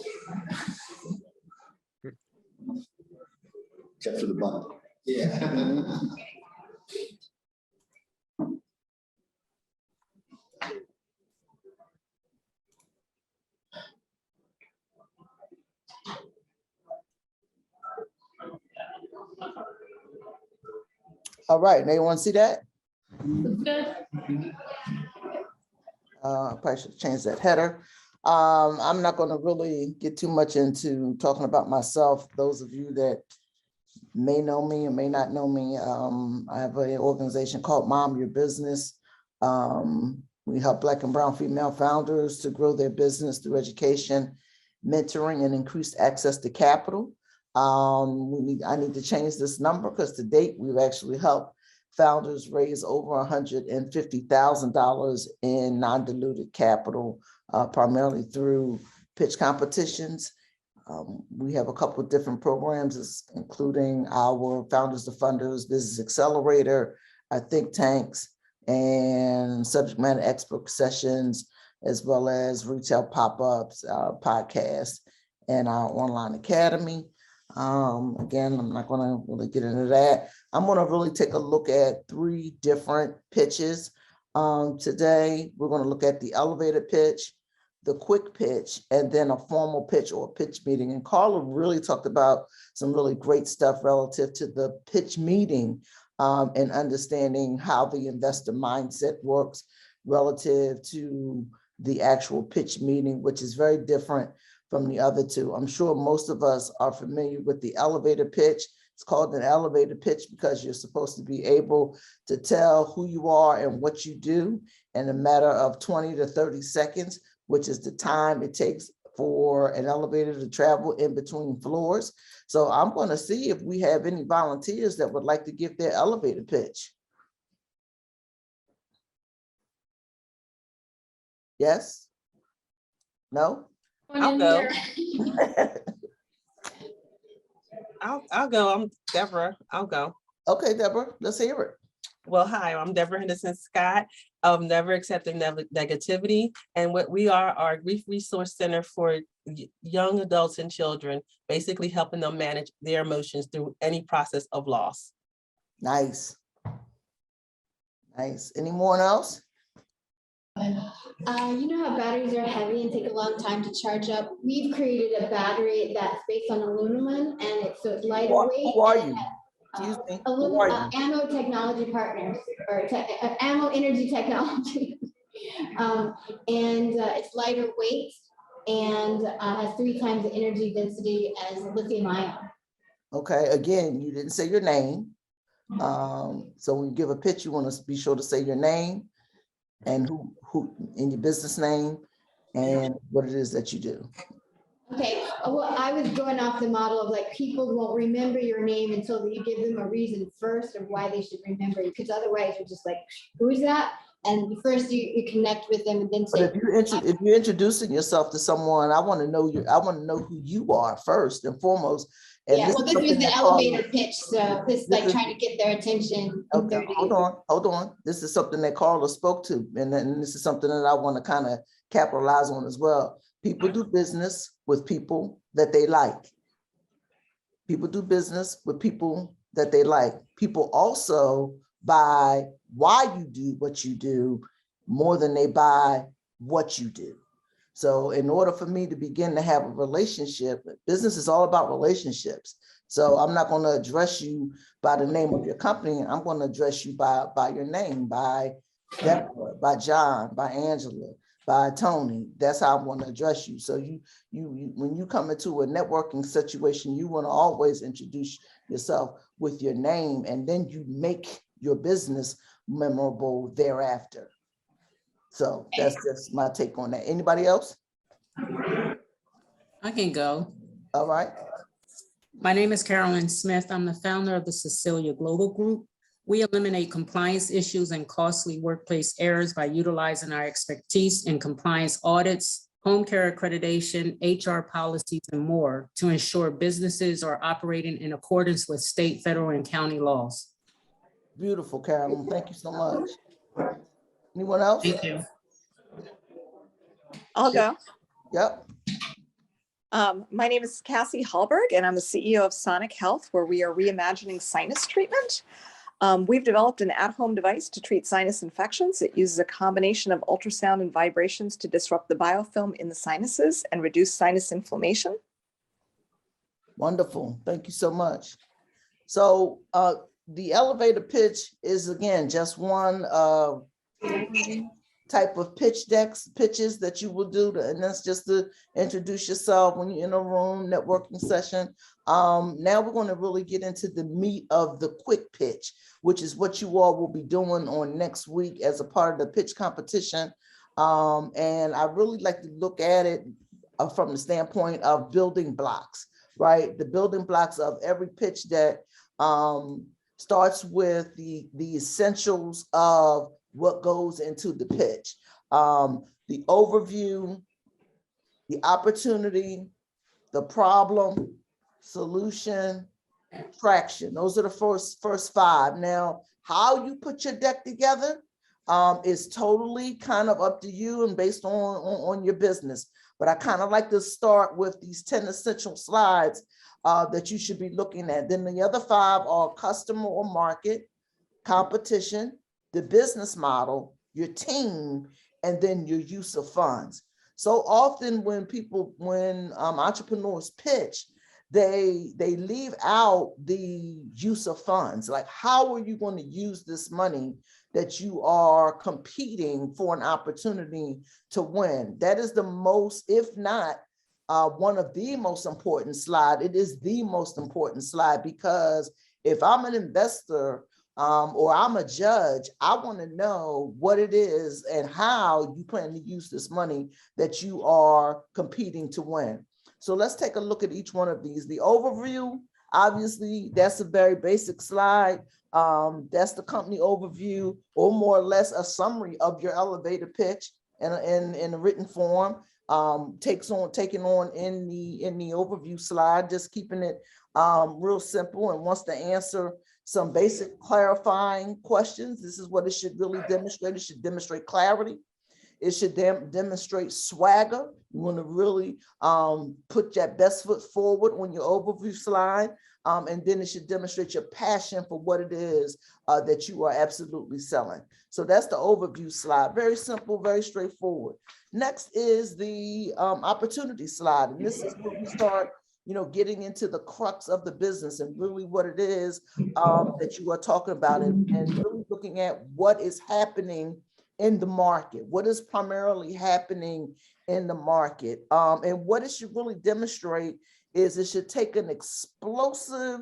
Except for the button. Yeah. All right, anyone see that? good. I probably should change that header. I'm not going to really get too much into talking about myself. Those of you that may know me or may not know me, I have an organization called Mom Your Business. We help Black and brown female founders to grow their business through education, mentoring, and increased access to capital. I need to change this number because to date, we've actually helped founders raise over $150,000 in non-diluted capital, primarily through pitch competitions. We have a couple of different programs, including our Founders to Funders Business Accelerator, our think tanks, and subject matter expert sessions, as well as retail pop-ups, podcasts, and our online academy. Again, I'm not going to really get into that. I'm going to really take a look at 3 different pitches. Today, we're going to look at the elevator pitch, the quick pitch, and then a formal pitch or pitch meeting. And Carla really talked about some really great stuff relative to the pitch meeting and understanding how the investor mindset works relative to the actual pitch meeting, which is very different from the other 2. I'm sure most of us are familiar with the elevator pitch. It's called an elevator pitch because you're supposed to be able to tell who you are and what you do in a matter of 20 to 30 seconds, which is the time it takes for an elevator to travel in between floors. So I'm going to see if we have any volunteers that would like to give their elevator pitch. Yes? No? I'll go. I'll go. I'm Deborah. I'll go. Okay, Deborah, let's hear it. Well, hi, I'm Deborah Henderson Scott of Never Accepting Negativity. And what we are our grief resource center for young adults and children, basically helping them manage their emotions through any process of loss. Nice. Nice. Anyone else? You know how batteries are heavy and take a long time to charge up? We've created a battery that's based on aluminum and it's lighter weight. Who are you? Excuse me. Who are you? Ammo Technology Partners, or Ammo Energy Technology. And it's lighter weight and has 3 times the energy density as lithium ion. Okay, again, you didn't say your name. So when you give a pitch, you want to be sure to say your name and who in your business name and what it is that you do. Okay, well, I was going off the model of like, people won't remember your name until you give them a reason first of why they should remember you, because otherwise you're just like, who's that? And first you connect with them and then But say. if you're introducing yourself to someone, I want to know who you are first and foremost. And Yeah, well, this was the elevator pitch, so this like trying to get their attention. Okay, hold on. This is something that Carla spoke to, and this is something that I want to kind of capitalize on as well. People do business with people that they like. People do business with people that they like. People also buy why you do what you do more than they buy what you do. So in order for me to begin to have a relationship, business is all about relationships. So I'm not going to address you by the name of your company. I'm going to address you by your name, by Deborah, by John, by Angela, by Tony. That's how I'm going to address you. So you when you come into a networking situation, you want to always introduce yourself with your name, and then you make your business memorable thereafter. So that's just my take on that. Anybody else? I can go. All right. My name is Carolyn Smith. I'm the founder of the Cecilia Global Group. We eliminate compliance issues and costly workplace errors by utilizing our expertise in compliance audits, home care accreditation, HR policies, and more to ensure businesses are operating in accordance with state, federal, and county laws. Beautiful, Carolyn. Thank you so much. Anyone else? Thank you. I'll go. Yep. My name is Cassie Hallberg, and I'm the CEO of Sonic Health, where we are reimagining sinus treatment. We've developed an at-home device to treat sinus infections. It uses a combination of ultrasound and vibrations to disrupt the biofilm in the sinuses and reduce sinus inflammation. Wonderful. Thank you so much. So the elevator pitch is, again, just one type of pitches that you will do, and that's just to introduce yourself when you're in a room networking session. Now we're going to really get into the meat of the quick pitch, which is what you all will be doing on next week as a part of the pitch competition. And I really like to look at it from the standpoint of building blocks, right? The building blocks of every pitch that starts with the essentials of what goes into the pitch. The overview, the opportunity, the problem, solution, traction. Those are the first five. Now, how you put your deck together is totally kind of up to you and based on your business. But I kind of like to start with these 10 essential slides that you should be looking at. Then the other five are customer or market, competition, the business model, your team, and then your use of funds. So often when entrepreneurs pitch, they leave out the use of funds. Like, how are you going to use this money that you are competing for an opportunity to win? That is the most, if not one of the most important slide. It is the most important slide, because if I'm an investor or I'm a judge, I want to know what it is and how you plan to use this money that you are competing to win. So let's take a look at each one of these. The overview, obviously, that's a very basic slide. That's the company overview, or more or less a summary of your elevator pitch in a written form. Taking on in the overview slide, just keeping it real simple, and wants to answer some basic clarifying questions. This is what it should really demonstrate. It should demonstrate clarity. It should demonstrate swagger. You want to really put that best foot forward on your overview slide. And then it should demonstrate your passion for what it is that you are absolutely selling. So that's the overview slide. Very simple, very straightforward. Next is the opportunity slide. And this is where we start getting into the crux of the business and really what it is that you are talking about, and really looking at what is happening in the market, what is primarily happening in the market. And what it should really demonstrate is it should take an explosive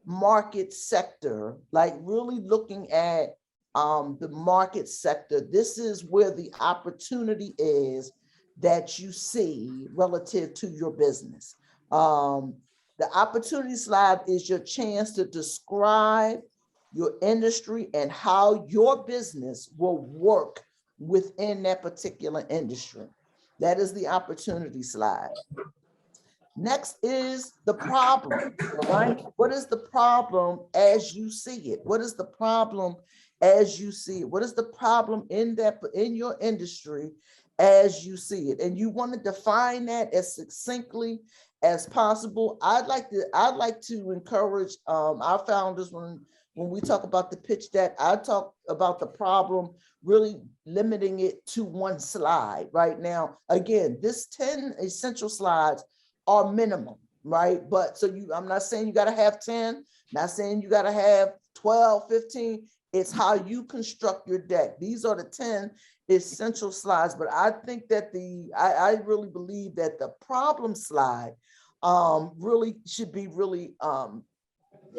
market sector, like really looking at the market sector, this is where the opportunity is that you see relative to your business. The opportunity slide is your chance to describe your industry and how your business will work within that particular industry. That is the opportunity slide. Next is the problem, right? What is the problem as you see it? What is the problem as you see it? What is the problem in your industry as you see it? And you want to define that as succinctly as possible. I'd like to encourage our founders when we talk about the pitch deck, I talk about the problem, really limiting it to one slide right now. Again, this 10 essential slides are minimum, right? But so I'm not saying you got to have 10, not saying you got to have 12, 15. It's how you construct your deck. These are the 10 essential slides, but I think that I really believe that the problem slide really should be really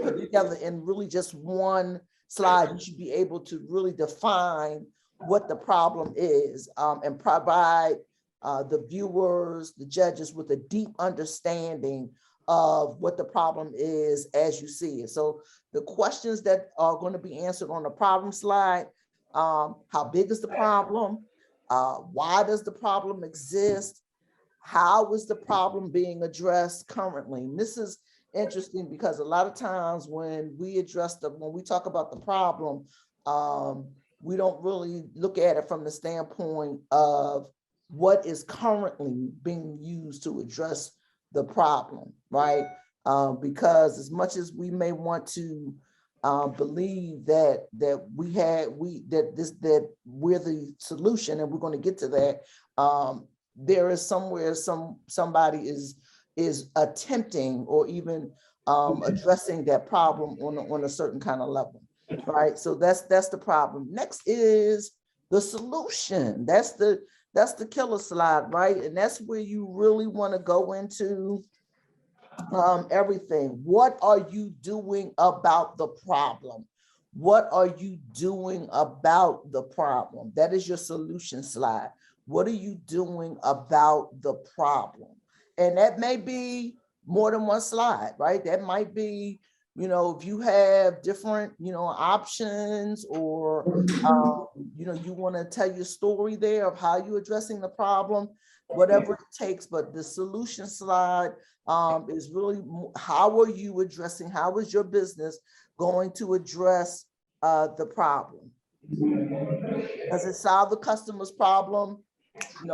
put together in really just one slide. You should be able to really define what the problem is and provide the viewers, the judges with a deep understanding of what the problem is as you see it. So the questions that are going to be answered on the problem slide, how big is the problem? Why does the problem exist? How is the problem being addressed currently? And this is interesting because a lot of times when we talk about the problem, we don't really look at it from the standpoint of what is currently being used to address the problem, right? Because as much as we may want to believe that we're the solution, and we're going to get to that, there is somewhere somebody is attempting or even addressing that problem on a certain kind of level, right? So that's the problem. Next is the solution. That's the killer slide, right? And that's where you really want to go into everything. What are you doing about the problem? What are you doing about the problem? That is your solution slide. What are you doing about the problem? And that may be more than one slide, right? That might be, if you have different, options, or, you want to tell your story there of how you're addressing the problem, whatever it takes. But the solution slide is really, how is your business going to address the problem? Does it solve the customer's problem?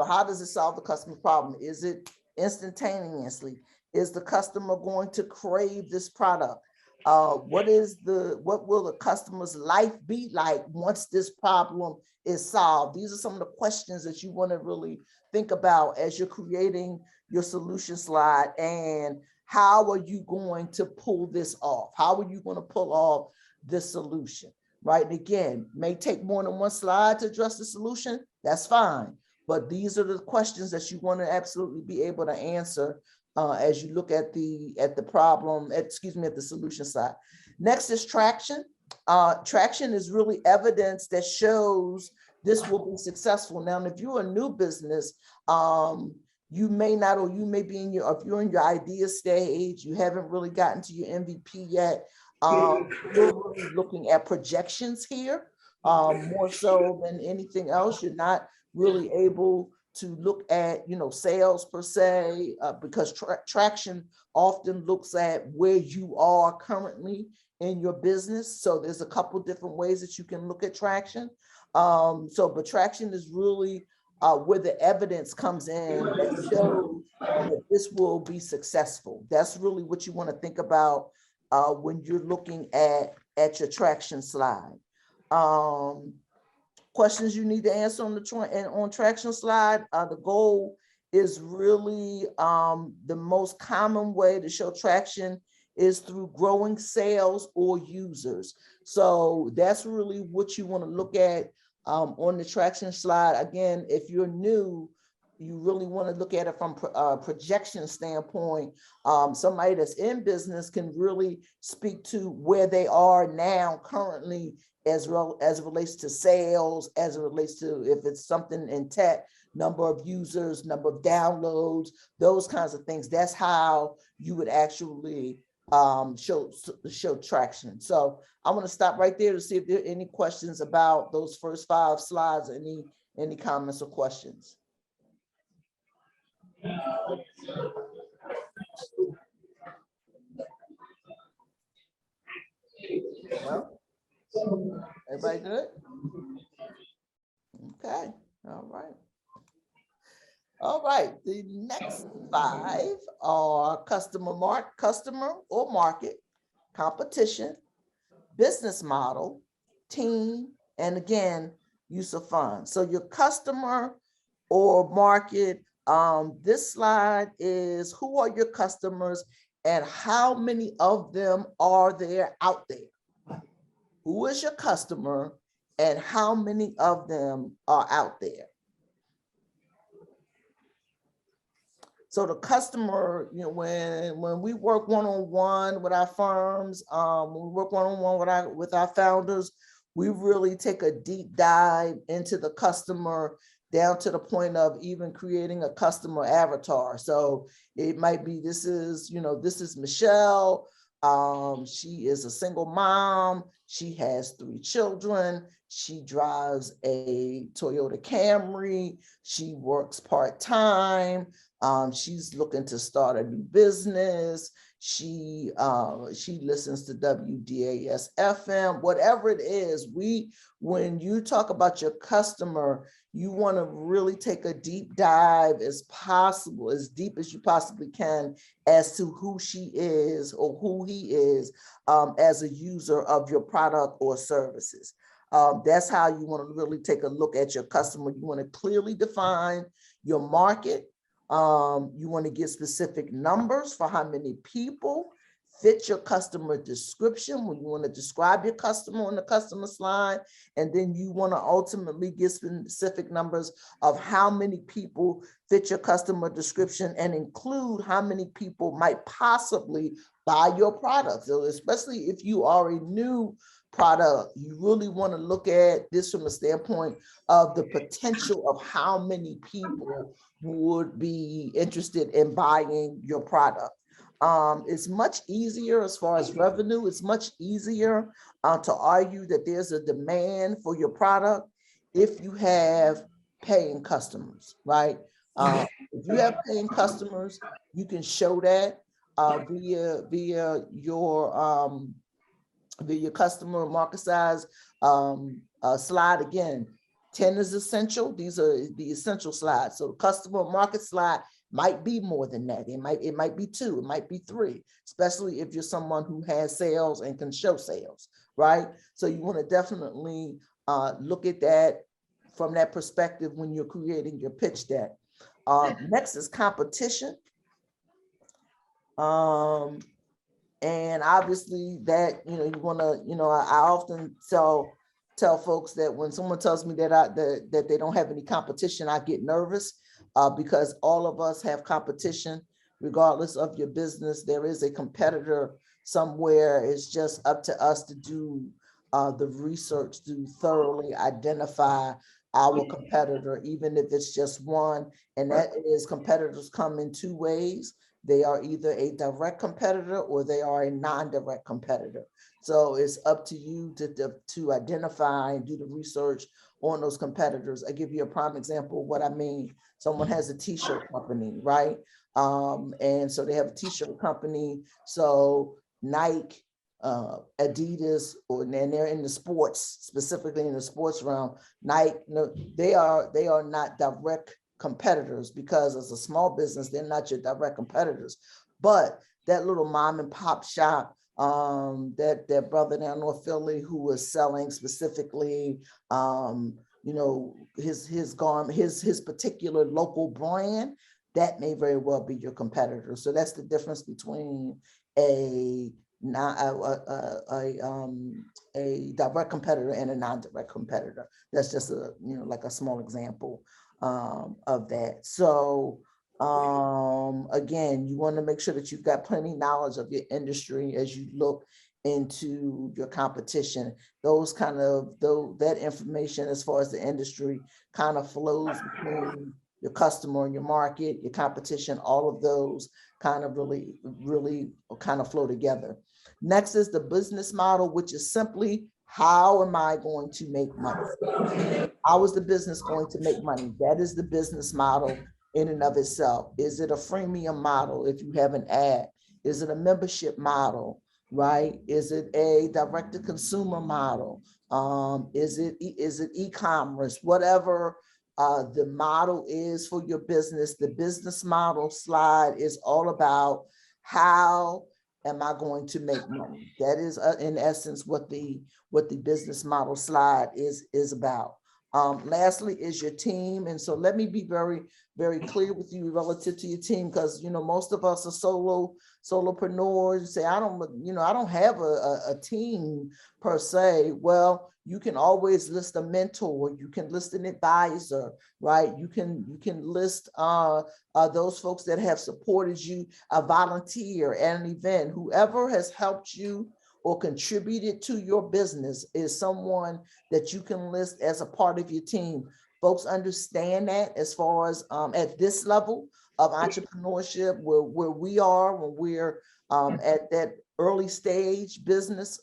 How does it solve the customer's problem? Is it instantaneously? Is the customer going to crave this product? What will the customer's life be like once this problem is solved? These are some of the questions that you want to really think about as you're creating your solution slide. And how are you going to pull this off? How are you going to pull off this solution, right? And again, may take more than one slide to address the solution. That's fine. But these are the questions that you want to absolutely be able to answer as you look at the problem, at the solution side. Next is traction. Traction is really evidence that shows this will be successful. Now, if you're a new business, you may not, or you may be if you're in your idea stage, you haven't really gotten to your MVP yet. You're really looking at projections here, more so than anything else. You're not really able to look at, sales per se, because traction often looks at where you are currently in your business. So there's a couple different ways that you can look at traction. But traction is really where the evidence comes in that shows that this will be successful. That's really what you want to think about when you're looking at your traction slide. Questions you need to answer on traction slide. The goal is really the most common way to show traction is through growing sales or users. So that's really what you want to look at on the traction slide. Again, if you're new, you really want to look at it from a projection standpoint, somebody that's in business can really speak to where they are now currently, as well as it relates to sales, as it relates to if it's something in tech, number of users, number of downloads, those kinds of things. That's how you would actually show traction. So I want to stop right there to see if there are any questions about those first 5 slides, any comments or questions. Well, everybody good? Okay, all right. All right, the next 5 are customer or market, competition, business model, team, and again, use of funds. So your customer or market, this slide is who are your customers and how many of them are there out there? Who is your customer and how many of them are out there? So the customer, you know, when we work one-on-one with our firms, when we work one-on-one with our founders, we really take a deep dive into the customer down to the point of even creating a customer avatar. So it might be, this is Michelle. She is a single mom. She has 3 children. She drives a Toyota Camry. She works part-time. She's looking to start a new business. She listens to WDAS FM, whatever it is. When you talk about your customer, you want to really take a deep dive as possible, as deep as you possibly can, as to who she is or who he is as a user of your product or services. That's how you want to really take a look at your customer. You want to clearly define your market. You want to get specific numbers for how many people fit your customer description when you want to describe your customer on the customer slide. And then you want to ultimately get specific numbers of how many people fit your customer description and include how many people might possibly buy your product. So especially if you are a new product, you really want to look at this from a standpoint of the potential of how many people would be interested in buying your product. It's much easier as far as revenue. It's much easier to argue that there's a demand for your product if you have paying customers, right? If you have paying customers, you can show that via your customer market size slide. Again, 10 is essential. These are the essential slides. So customer market slide might be more than that. It might be 2, it might be 3, especially if you're someone who has sales and can show sales, right? So you want to definitely look at that from that perspective when you're creating your pitch deck. Next is competition. And obviously that, you want to, I often tell folks that when someone tells me that they don't have any competition, I get nervous because all of us have competition, regardless of your business. There is a competitor somewhere. It's just up to us to do the research to thoroughly identify our competitor, even if it's just one. And that is, competitors come in 2 ways. They are either a direct competitor or they are a non-direct competitor. So it's up to you to identify and do the research on those competitors. I give you a prime example of what I mean. Someone has a t-shirt company, right? And so they have a t-shirt company. So Nike, Adidas, and they're in the sports, specifically in the sports realm. Nike, they are not direct competitors because as a small business, they're not your direct competitors. But that little mom and pop shop, that brother down North Philly who was selling specifically, his particular local brand, that may very well be your competitor. So that's the difference between a direct competitor and a non-direct competitor. That's just like a small example of that. So again, you want to make sure that you've got plenty of knowledge of your industry as you look into your competition. That information as far as the industry kind of flows between your customer and your market, your competition, all of those kind of really kind of flow together. Next is the business model, which is simply, how am I going to make money? How is the business going to make money? That is the business model in and of itself. Is it a freemium model if you have an ad? Is it a membership model, right? Is it a direct-to-consumer model? Is it e-commerce? Whatever the model is for your business, the business model slide is all about how am I going to make money? That is in essence what the business model slide is about. Lastly is your team. And so let me be very, very clear with you relative to your team, because, you know, most of us are solopreneurs. You say, I don't have a team per se. Well, you can always list a mentor, you can list an advisor, right? You can list those folks that have supported you, a volunteer at an event. Whoever has helped you or contributed to your business is someone that you can list as a part of your team. Folks understand that as far as at this level of entrepreneurship, where we are, when we're at that early stage business,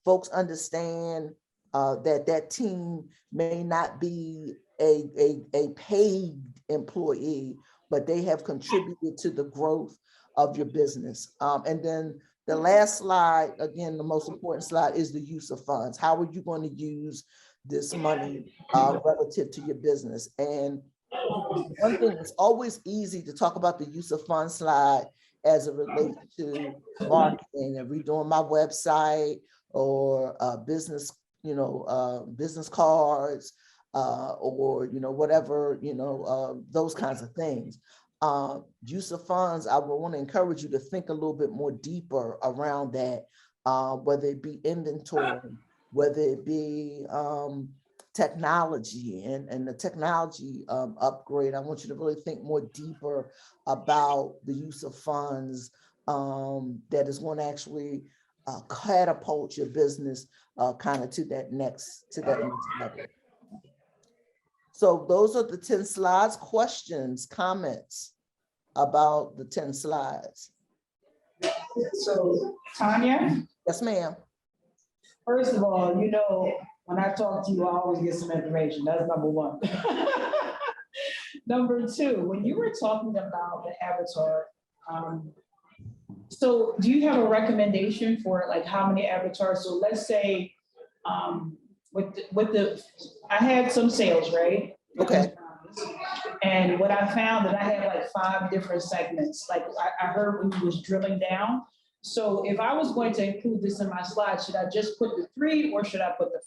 folks understand that team may not be a paid employee, but they have contributed to the growth of your business. And then the last slide, again, the most important slide, is the use of funds. How are you going to use this money relative to your business? And one thing, it's always easy to talk about the use of funds slide as it relates to marketing and redoing my website or business, business cards or, whatever, those kinds of things. Use of funds, I would want to encourage you to think a little bit more deeper around that, whether it be inventory, whether it be technology and the technology upgrade. I want you to really think more deeper about the use of funds that is going to actually catapult your business kind of to that next level. So those are the 10 slides. Questions, comments about the 10 slides? So Tanya? Yes, ma'am. First of all, when I talk to you, I always get some information. That's number one. Number two, when you were talking about the avatar, so do you have a recommendation for like how many avatars? So let's say I had some sales, right? Okay. And what I found that I had like 5 different segments. Like I heard when you was drilling down. So if I was going to include this in my slide, should I just put the 3 or should I put the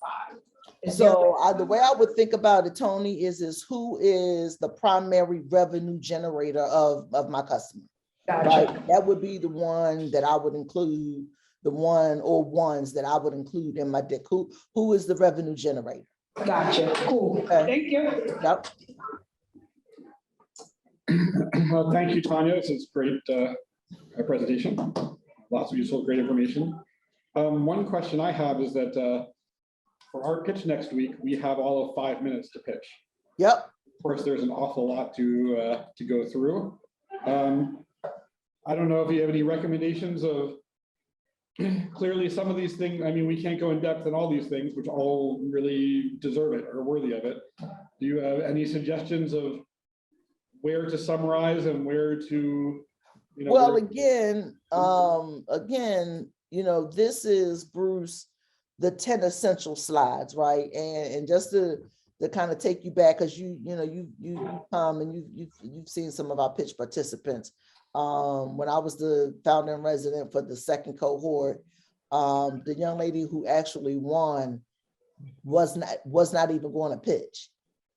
5? So the way I would think about it, Tony, is who is the primary revenue generator of my customer? Gotcha. Right? That would be the one that I would include, the one or ones that I would include in my deck. Who is the revenue generator? Gotcha. Cool. Okay. Thank you. Yep. Well, thank you, Tanya. This is great presentation. Lots of useful, great information. One question I have is that for our pitch next week, we have all of 5 minutes to pitch. Yep. Of course, there's an awful lot to go through. I don't know if you have any recommendations of, clearly some of these things, I mean, we can't go in depth on all these things, which all really deserve it or are worthy of it. Do you have any suggestions of where to summarize and where to, well, again, this is, Bruce, the 10 essential slides, right? And just to kind of take you back, because you come and you've seen some of our pitch participants. When I was the founder and resident for the second cohort, the young lady who actually won was not even going to pitch,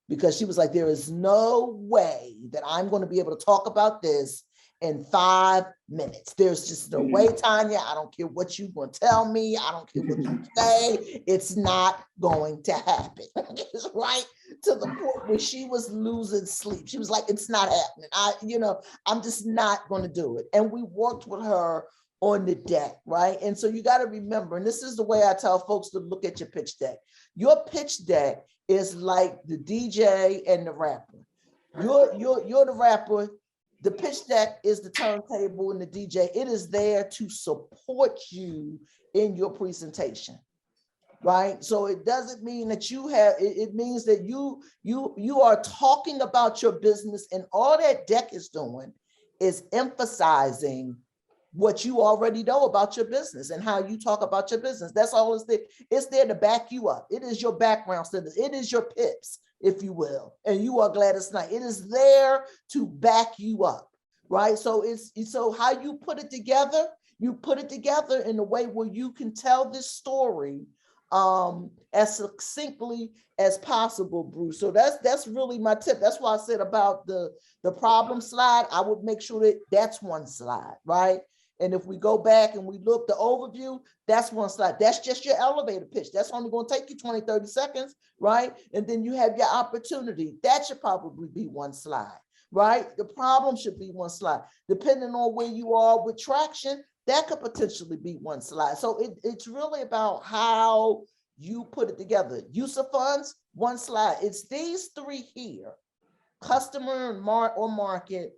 because she was like, there is no way that I'm going to be able to talk about this in 5 minutes. There's just no way, Tanya. I don't care what you're going to tell me. I don't care what you say. It's not going to happen. It's right to the point where she was losing sleep. She was like, it's not happening. I'm just not going to do it. And we worked with her on the deck, right? And so you got to remember, and this is the way I tell folks to look at your pitch deck. Your pitch deck is like the DJ and the rapper. You're the rapper. The pitch deck is the turntable and the DJ. It is there to support you in your presentation, right? So it doesn't mean that you have, it means that you are talking about your business, and all that deck is doing is emphasizing what you already know about your business and how you talk about your business. That's all it's there. It's there to back you up. It is your background sentence. It is your pips, if you will. And you are Gladys Knight. It is there to back you up, right? So so how you put it together, you put it together in a way where you can tell this story as succinctly as possible, Bruce. So that's really my tip. That's why I said about the problem slide. I would make sure that that's one slide, right? And if we go back and we look the overview, that's one slide. That's just your elevator pitch. That's only going to take you 20, 30 seconds, right? And then you have your opportunity. That should probably be one slide, right? The problem should be one slide. Depending on where you are with traction, that could potentially be one slide. So it's really about how you put it together. Use of funds, one slide. It's these three here: customer or market,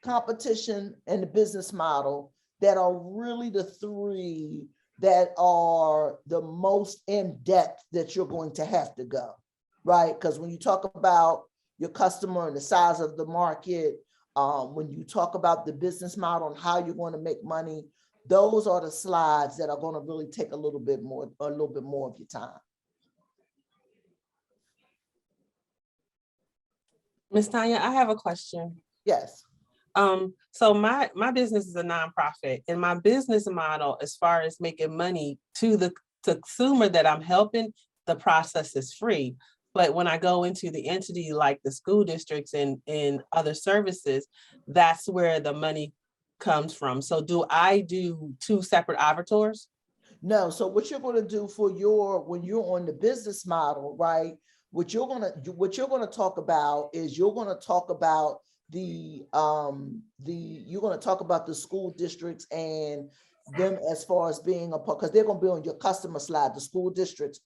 competition, and the business model, that are really the three that are the most in depth that you're going to have to go, right? Because when you talk about your customer and the size of the market, when you talk about the business model and how you're going to make money, those are the slides that are going to really take a little bit more of your time. Ms. Tanya, I have a question. Yes. So my business is a nonprofit, and my business model, as far as making money to the consumer that I'm helping, the process is free. But when I go into the entity like the school districts and other services, that's where the money comes from. So do I do two separate avatars? No. So what you're going to do when you're on the business model, right? What you're going to talk about is you're going to talk about the school districts and them as far as being a part, because they're going to be on your customer slide. The school districts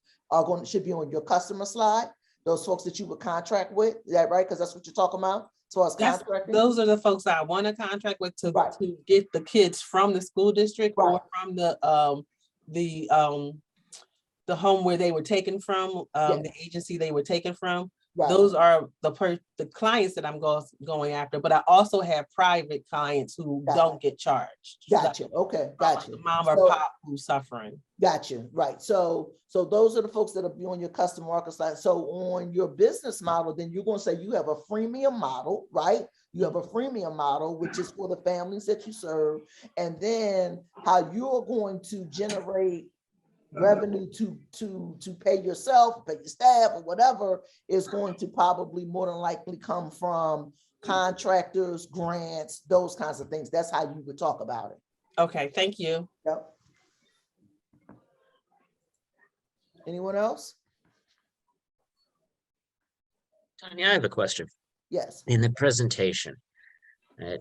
should be on your customer slide. Those folks that you would contract with, is that right? Because that's what you're talking about. So as contracting. Those are the folks that I want to contract with to get the kids from the school district or from the home where they were taken from, the agency they were taken from. Right. Those are the clients that I'm going after, but I also have private clients who don't get charged. Gotcha. Okay. Gotcha. The mom or pop who's suffering. Gotcha. Right. So those are the folks that'll be on your customer market side. So on your business model, then you're going to say you have a freemium model, right? You have a freemium model, which is for the families that you serve, and then how you're going to generate revenue to pay yourself, pay your staff, or whatever, is going to probably more than likely come from contractors, grants, those kinds of things. That's how you would talk about it. Okay, thank you. Yep. Anyone else? Tanya, I have a question. Yes. In the presentation, right?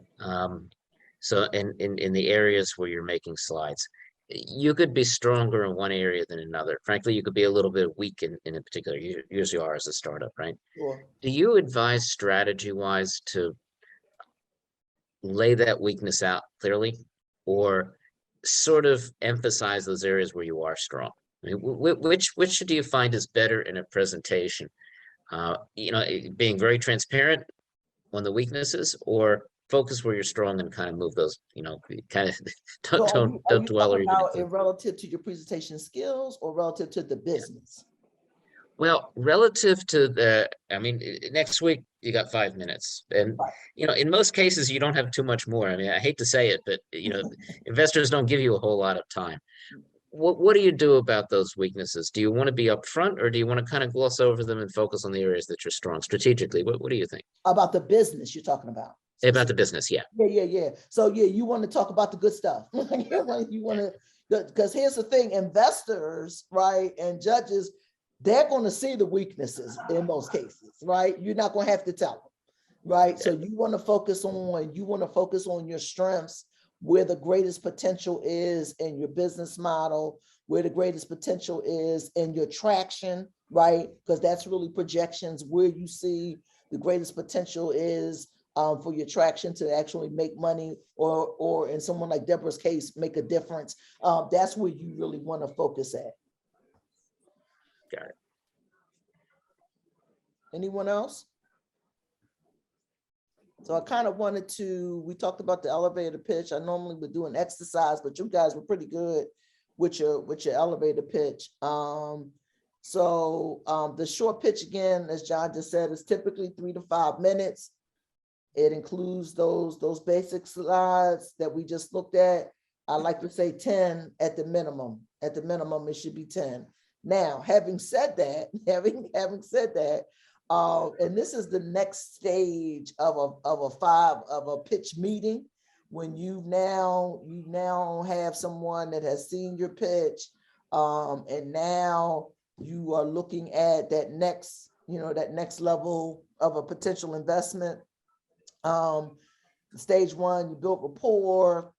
So in the areas where you're making slides, you could be stronger in one area than another. Frankly, you could be a little bit weak in a particular. You usually are as a startup, right? Sure. Do you advise strategy-wise to lay that weakness out clearly, or sort of emphasize those areas where you are strong? I mean, which do you find is better in a presentation? Being very transparent on the weaknesses, or focus where you're strong and kind of move those, kind of don't dwell or even it relative to your presentation skills or relative to the business? Well, relative to next week you got 5 minutes, and in most cases you don't have too much more. I mean, I hate to say it, but investors don't give you a whole lot of time. What do you do about those weaknesses? Do you want to be upfront, or do you want to kind of gloss over them and focus on the areas that you're strong strategically? What do you think? About the business you're talking about? About the business, yeah. Yeah. So yeah, you want to talk about the good stuff. You want to, because here's the thing, investors, right, and judges, they're going to see the weaknesses in most cases, right? You're not going to have to tell them, right? So you want to focus on your strengths, where the greatest potential is in your business model, where the greatest potential is in your traction, right? Because that's really projections, where you see the greatest potential is for your traction to actually make money, or in someone like Deborah's case, make a difference. That's where you really want to focus at. Got it. Anyone else? So I kind of wanted to, we talked about the elevator pitch. I normally would do an exercise, but you guys were pretty good with your elevator pitch. The short pitch, again, as John just said, is typically 3 to 5 minutes. It includes those basic slides that we just looked at. I like to say 10 at the minimum. At the minimum, it should be 10. Now, having said that, and this is the next stage of a pitch meeting, when you now have someone that has seen your pitch, and now you are looking at that next level of a potential investment. Stage 1, you build rapport.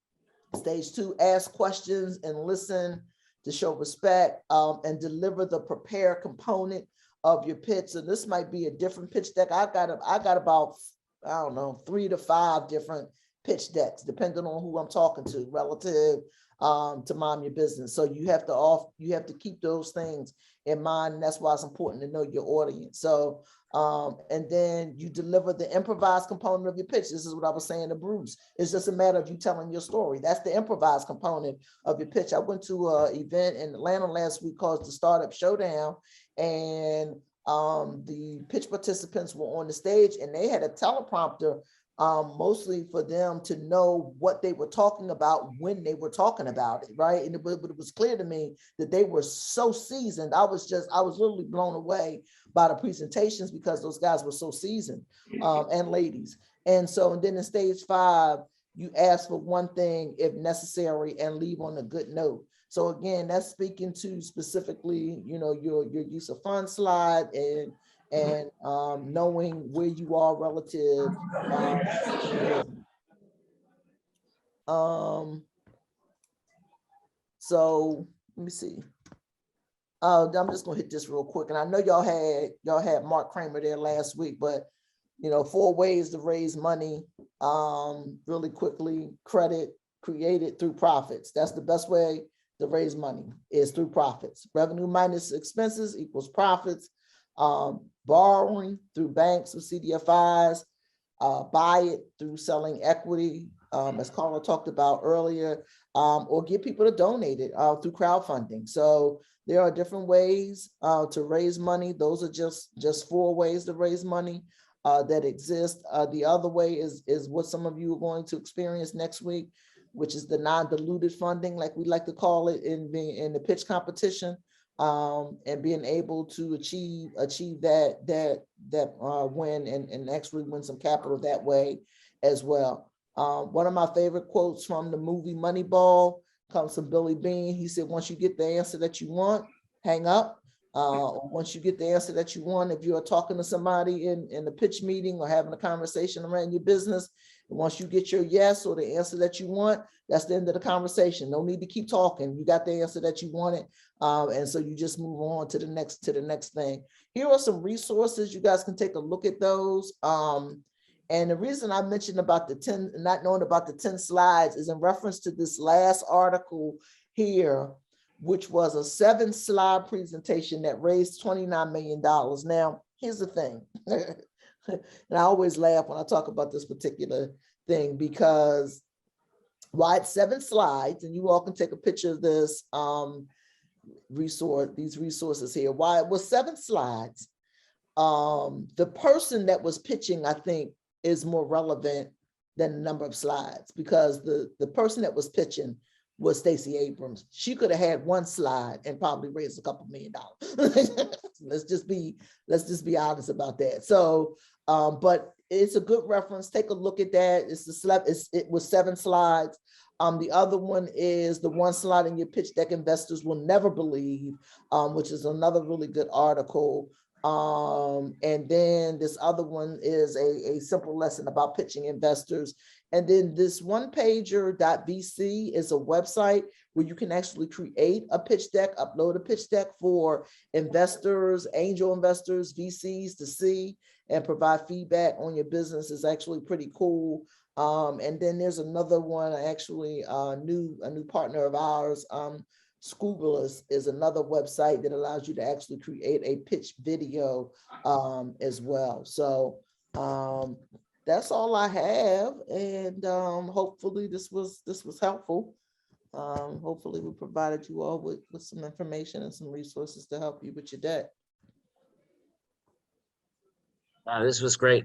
Stage 2, ask questions and listen to show respect, and deliver the prepare component of your pitch. And this might be a different pitch deck. I got about, I don't know, 3 to 5 different pitch decks, depending on who I'm talking to, relative to Mom Your Business. So you have to keep those things in mind. And that's why it's important to know your audience. So, and then you deliver the improvised component of your pitch. This is what I was saying to Bruce. It's just a matter of you telling your story. That's the improvised component of your pitch. I went to an event in Atlanta last week called the Startup Showdown, and the pitch participants were on the stage, and they had a teleprompter, mostly for them to know what they were talking about when they were talking about it, right? And it was clear to me that they were so seasoned. I was literally blown away by the presentations, because those guys were so seasoned, and ladies. And then in stage 5, you ask for one thing if necessary and leave on a good note. So again, that's speaking to specifically, your use of funds slide, and knowing where you are relative. So let me see. I'm just gonna hit this real quick, and I know y'all had Mark Kramer there last week, but 4 ways to raise money really quickly. Credit created through profits. That's the best way to raise money, is through profits. Revenue minus expenses equals profits. Borrowing through banks or CDFIs, buy it through selling equity, as Carla talked about earlier, or get people to donate it through crowdfunding. So there are different ways to raise money. Those are just 4 ways to raise money that exist. The other way is what some of you are going to experience next week, which is the non-diluted funding, like we like to call it, in the pitch competition, and being able to achieve that win, and actually win some capital that way as well. One of my favorite quotes from the movie Moneyball comes from Billy Beane. He said, once you get the answer that you want, hang up. Once you get the answer that you want, if you're talking to somebody in a pitch meeting or having a conversation around your business, once you get your yes or the answer that you want, that's the end of the conversation. No need to keep talking. You got the answer that you wanted. And so you just move on to the next thing. Here are some resources. You guys can take a look at those. And the reason I mentioned about the 10, not knowing about the 10 slides, is in reference to this last article here, which was a 7-slide presentation that raised $29 million. Now, here's the thing. And I always laugh when I talk about this particular thing, because why it's 7 slides, and you all can take a picture of this these resources here. Why it was 7 slides. The person that was pitching, I think, is more relevant than the number of slides, because the person that was pitching was Stacey Abrams. She could have had 1 slide and probably raised a couple $1 million. Let's just be honest about that. So, but it's a good reference. Take a look at that. It was 7 slides. The other one is the 1 slide in your pitch deck investors will never believe, which is another really good article. And then this other one is a simple lesson about pitching investors. And then this onepager.vc is a website where you can actually create a pitch deck, upload a pitch deck for investors, angel investors, VCs to see and provide feedback on your business. Is actually pretty cool. And then there's another one, actually a new partner of ours, Scubalus is another website that allows you to actually create a pitch video as well. So that's all I have, and hopefully this was helpful. Hopefully we provided you all with some information and some resources to help you with your debt. This was great.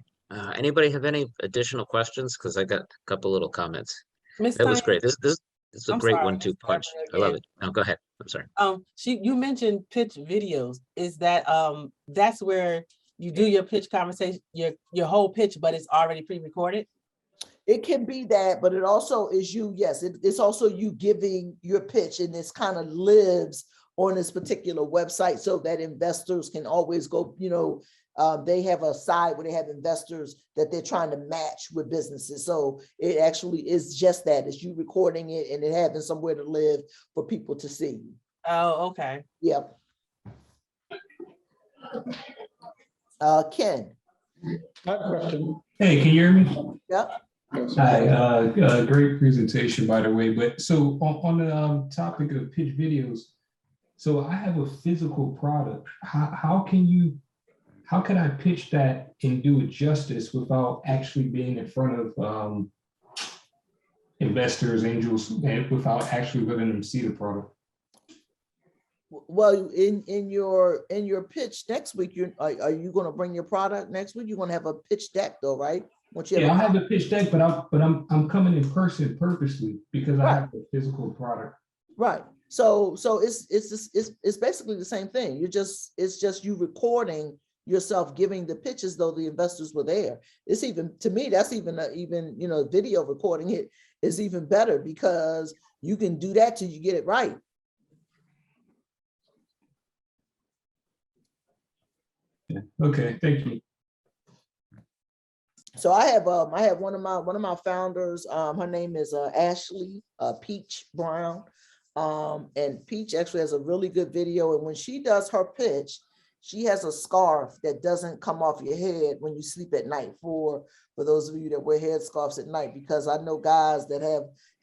Anybody have any additional questions? Because I got a couple little comments. That was great. This is a great 1-2 punch. I love it. No, go ahead. I'm sorry. You mentioned pitch videos. Is that that's where you do your pitch conversation, your whole pitch, but it's already pre-recorded? It can be that, but it also is you. Yes, it's also you giving your pitch, and this kind of lives on this particular website so that investors can always go, they have a side where they have investors that they're trying to match with businesses. So it actually is just that. It's you recording it and it having somewhere to live for people to see. Oh, okay. Yep. Ken. I have a question. Hey, can you hear me? Yep. Hi, great presentation, by the way. But so on the topic of pitch videos, so I have a physical product. How can I pitch that and do it justice without actually being in front of investors, angels, and without actually letting them see the product? Well, in your pitch next week, are you going to bring your product next week? You're going to have a pitch deck, though, right? Yeah, I have a pitch deck, but I'm coming in person purposely because I have a physical product. Right. So it's basically the same thing. It's just you recording yourself giving the pitches, though the investors were there. It's even, to me, that's even video recording it is even better because you can do that till you get it right. Yeah. Okay, thank you. So I have one of my founders. Her name is Ashley Peach Brown, and Peach actually has a really good video. And when she does her pitch, she has a scarf that doesn't come off your head when you sleep at night. For those of you that wear head scarves at night, because I know guys that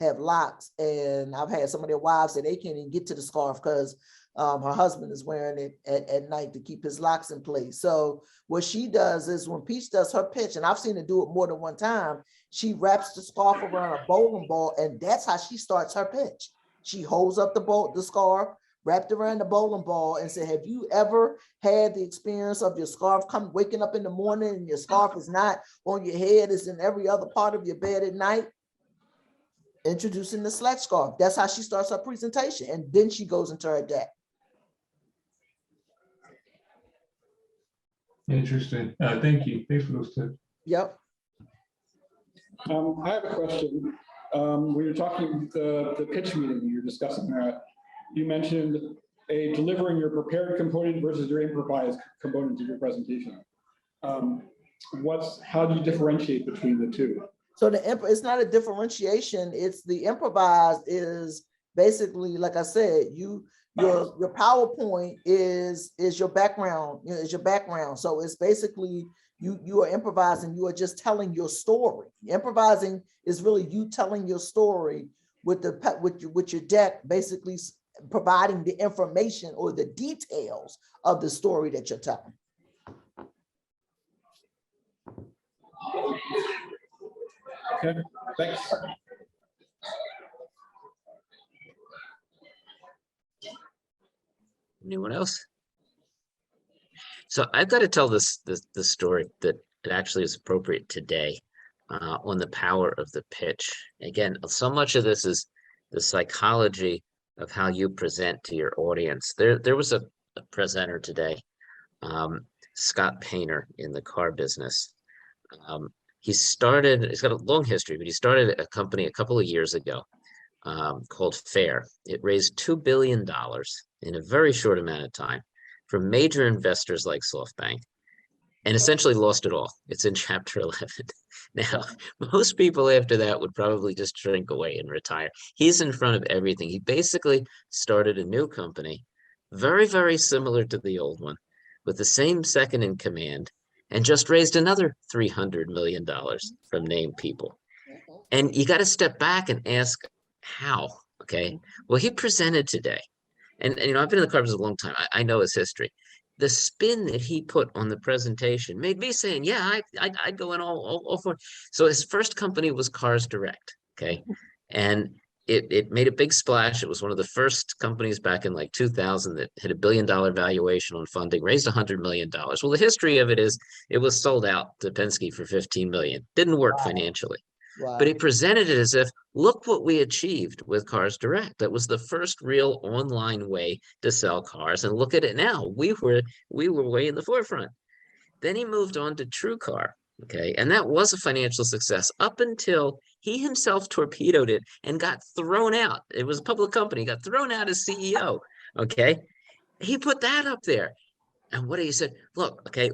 have locks, and I've had some of their wives that they can't even get to the scarf because her husband is wearing it at night to keep his locks in place. So what she does is when Peach does her pitch, and I've seen her do it more than one time, she wraps the scarf around a bowling ball, and that's how she starts her pitch. She holds up the scarf, wrapped around the bowling ball, and said, have you ever had the experience of your scarf waking up in the morning and your scarf is not on your head, it's in every other part of your bed at night? Introducing the sledge scarf. That's how she starts her presentation. And then she goes into her deck. Interesting. Thank you. Thanks for those tips. Yep. I have a question. When you're talking the pitch meeting, you're discussing that. You mentioned delivering your prepared component versus your improvised component of your presentation. How do you differentiate between the two? So it's not a differentiation. It's the improvised is basically, like I said, your PowerPoint is your background. Is your background. So it's basically you are improvising. You are just telling your story. Improvising is really you telling your story with your deck, basically providing the information or the details of the story that you're telling. Okay, thanks. Anyone else? So I've got to tell this story that it actually is appropriate today on the power of the pitch. Again, so much of this is the psychology of how you present to your audience. There was a presenter today, Scott Painter in the car business, he's got a long history, but he started a company a couple of years ago called Fair. It raised $2 billion in a very short amount of time from major investors like SoftBank, and essentially lost it all. It's in Chapter 11. Now, most people after that would probably just shrink away and retire. He's in front of everything. He basically started a new company, very, very similar to the old one, with the same second in command, and just raised another $300 million from named people. And you got to step back and ask how, okay? Well, he presented today, and you know, I've been in the car business a long time. I know his history. The spin that he put on the presentation made me saying, yeah, I'd go in all for it. So his first company was Cars Direct, okay? And it made a big splash. It was one of the first companies back in like 2000 that hit $1 billion valuation on funding, raised $100 million. Well, the history of it is it was sold out to Penske for $15 million. Didn't work financially. Wow. But he presented it as if, look what we achieved with Cars Direct. That was the first real online way to sell cars. And look at it now. We were way in the forefront. Then he moved on to TrueCar. Okay. And that was a financial success up until he himself torpedoed it and got thrown out. It was a public company, got thrown out as CEO. Okay. He put that up there. And what he said, look, okay,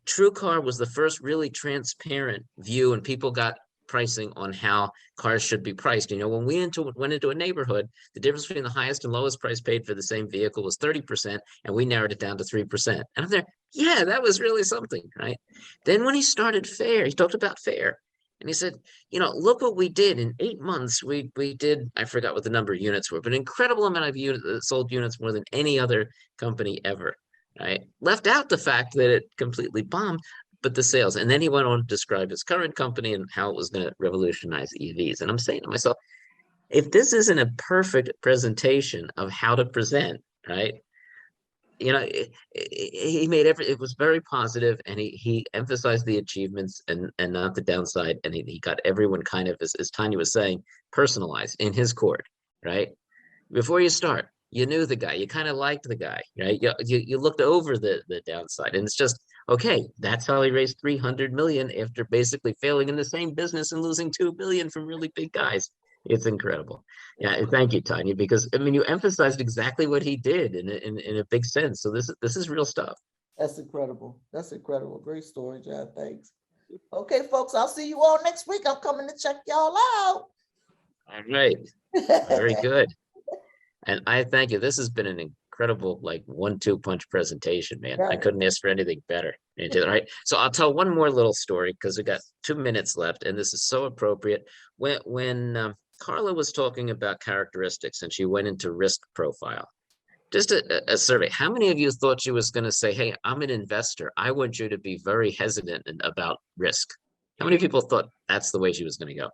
TrueCar was the first really transparent view, and people got pricing on how cars should be priced. You know, when we went into a neighborhood, the difference between the highest and lowest price paid for the same vehicle was 30%, and we narrowed it down to 3%. And I'm there, yeah, that was really something, right? Then when he started Fair, he talked about Fair, and he said, you know, look what we did in 8 months. We did, I forgot what the number of units were, but an incredible amount of units, sold units more than any other company ever, right? Left out the fact that it completely bombed, but the sales. And then he went on to describe his current company and how it was going to revolutionize EVs. And I'm saying to myself, if this isn't a perfect presentation of how to present, right? You know, he made it was very positive, and he emphasized the achievements and not the downside. And he got everyone kind of, as Tanya was saying, personalized in his court, right? Before you start, you knew the guy, you kind of liked the guy, right? You looked over the downside, and it's just, okay, that's how he raised 300 million after basically failing in the same business and losing 2 billion from really big guys. It's incredible. Yeah, thank you, Tanya, because I mean, you emphasized exactly what he did in a big sense. So this is real stuff. That's incredible. That's incredible. Great story, John. Thanks. Okay, folks, I'll see you all next week. I'm coming to check y'all out. All right. Very good. And I thank you. This has been an incredible, like 1-2 punch presentation, man. I couldn't ask for anything better. Right. So I'll tell one more little story because we got 2 minutes left, and this is so appropriate. When Carla was talking about characteristics and she went into risk profile, just a survey. How many of you thought she was going to say, hey, I'm an investor. I want you to be very hesitant about risk? How many people thought that's the way she was going to go?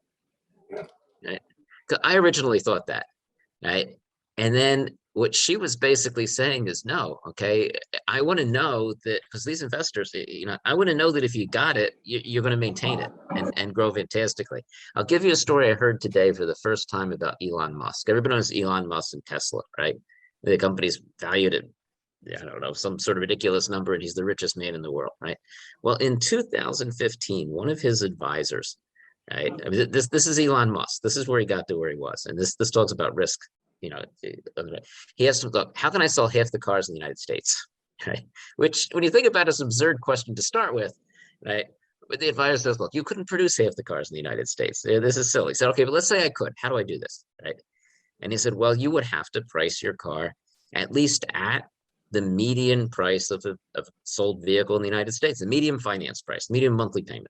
Right. Because I originally thought that. Right. And then what she was basically saying is, no, okay, I want to know that, because these investors, you know, I want to know that if you got it, you're going to maintain it and grow fantastically. I'll give you a story I heard today for the first time about Elon Musk. Everybody knows Elon Musk and Tesla, right? The company's valued at, I don't know, some sort of ridiculous number, and he's the richest man in the world, right? Well, in 2015, one of his advisors, right? I mean, this is Elon Musk. This is where he got to where he was, and this talks about risk. You know, he has to look, how can I sell half the cars in the United States? Right? Which, when you think about it, is an absurd question to start with, right? But the advisor says, look, you couldn't produce half the cars in the United States. This is silly. He said, okay, but let's say I could. How do I do this? Right? And he said, well, you would have to price your car at least at the median price of a sold vehicle in the United States, the median finance price, median monthly payment.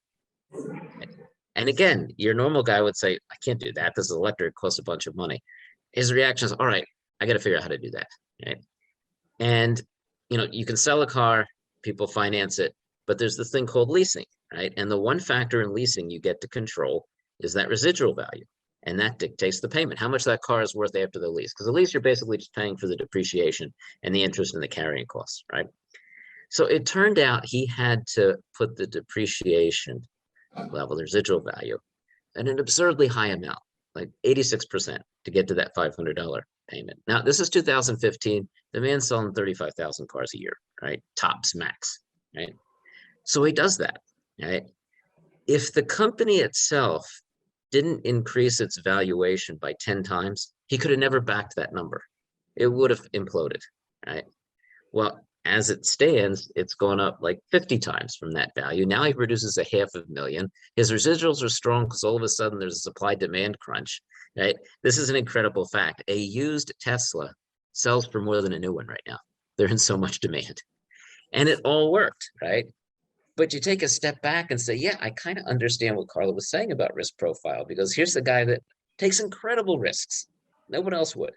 Right? And again, your normal guy would say, I can't do that. This is electric, costs a bunch of money. His reaction is, all right, I got to figure out how to do that, right? And, you know, you can sell a car, people finance it, but there's this thing called leasing, right? And the one factor in leasing you get to control is that residual value, and that dictates the payment, how much that car is worth after the lease. Because the lease, you're basically just paying for the depreciation and the interest and the carrying costs, right? So it turned out he had to put the depreciation level, the residual value, at an absurdly high amount, like 86%, to get to that $500 payment. Now, this is 2015. The man's selling 35,000 cars a year, right? Tops, max, right? So he does that, right? If the company itself didn't increase its valuation by 10 times, he could have never backed that number. It would have imploded, right? Well, as it stands, it's gone up like 50 times from that value. Now he produces $500,000. His residuals are strong because all of a sudden there's a supply demand crunch, right? This is an incredible fact. A used Tesla sells for more than a new one right now. They're in so much demand. And it all worked, right? But you take a step back and say, yeah, I kind of understand what Carla was saying about risk profile, because here's the guy that takes incredible risks. No one else would,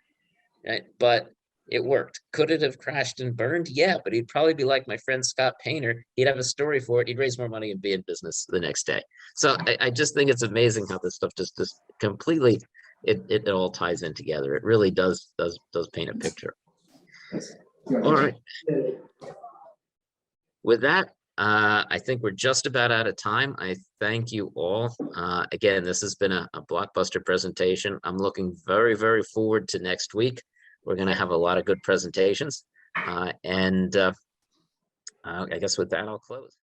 right? But it worked. Could it have crashed and burned? Yeah, but he'd probably be like my friend Scott Painter. He'd have a story for it. He'd raise more money and be in business the next day. So I just think it's amazing how this stuff just completely, it all ties in together. It really does paint a picture. All right. With that, I think we're just about out of time. I thank you all. Again, this has been a blockbuster presentation. I'm looking very, very forward to next week. We're going to have a lot of good presentations. I guess with that, I'll close.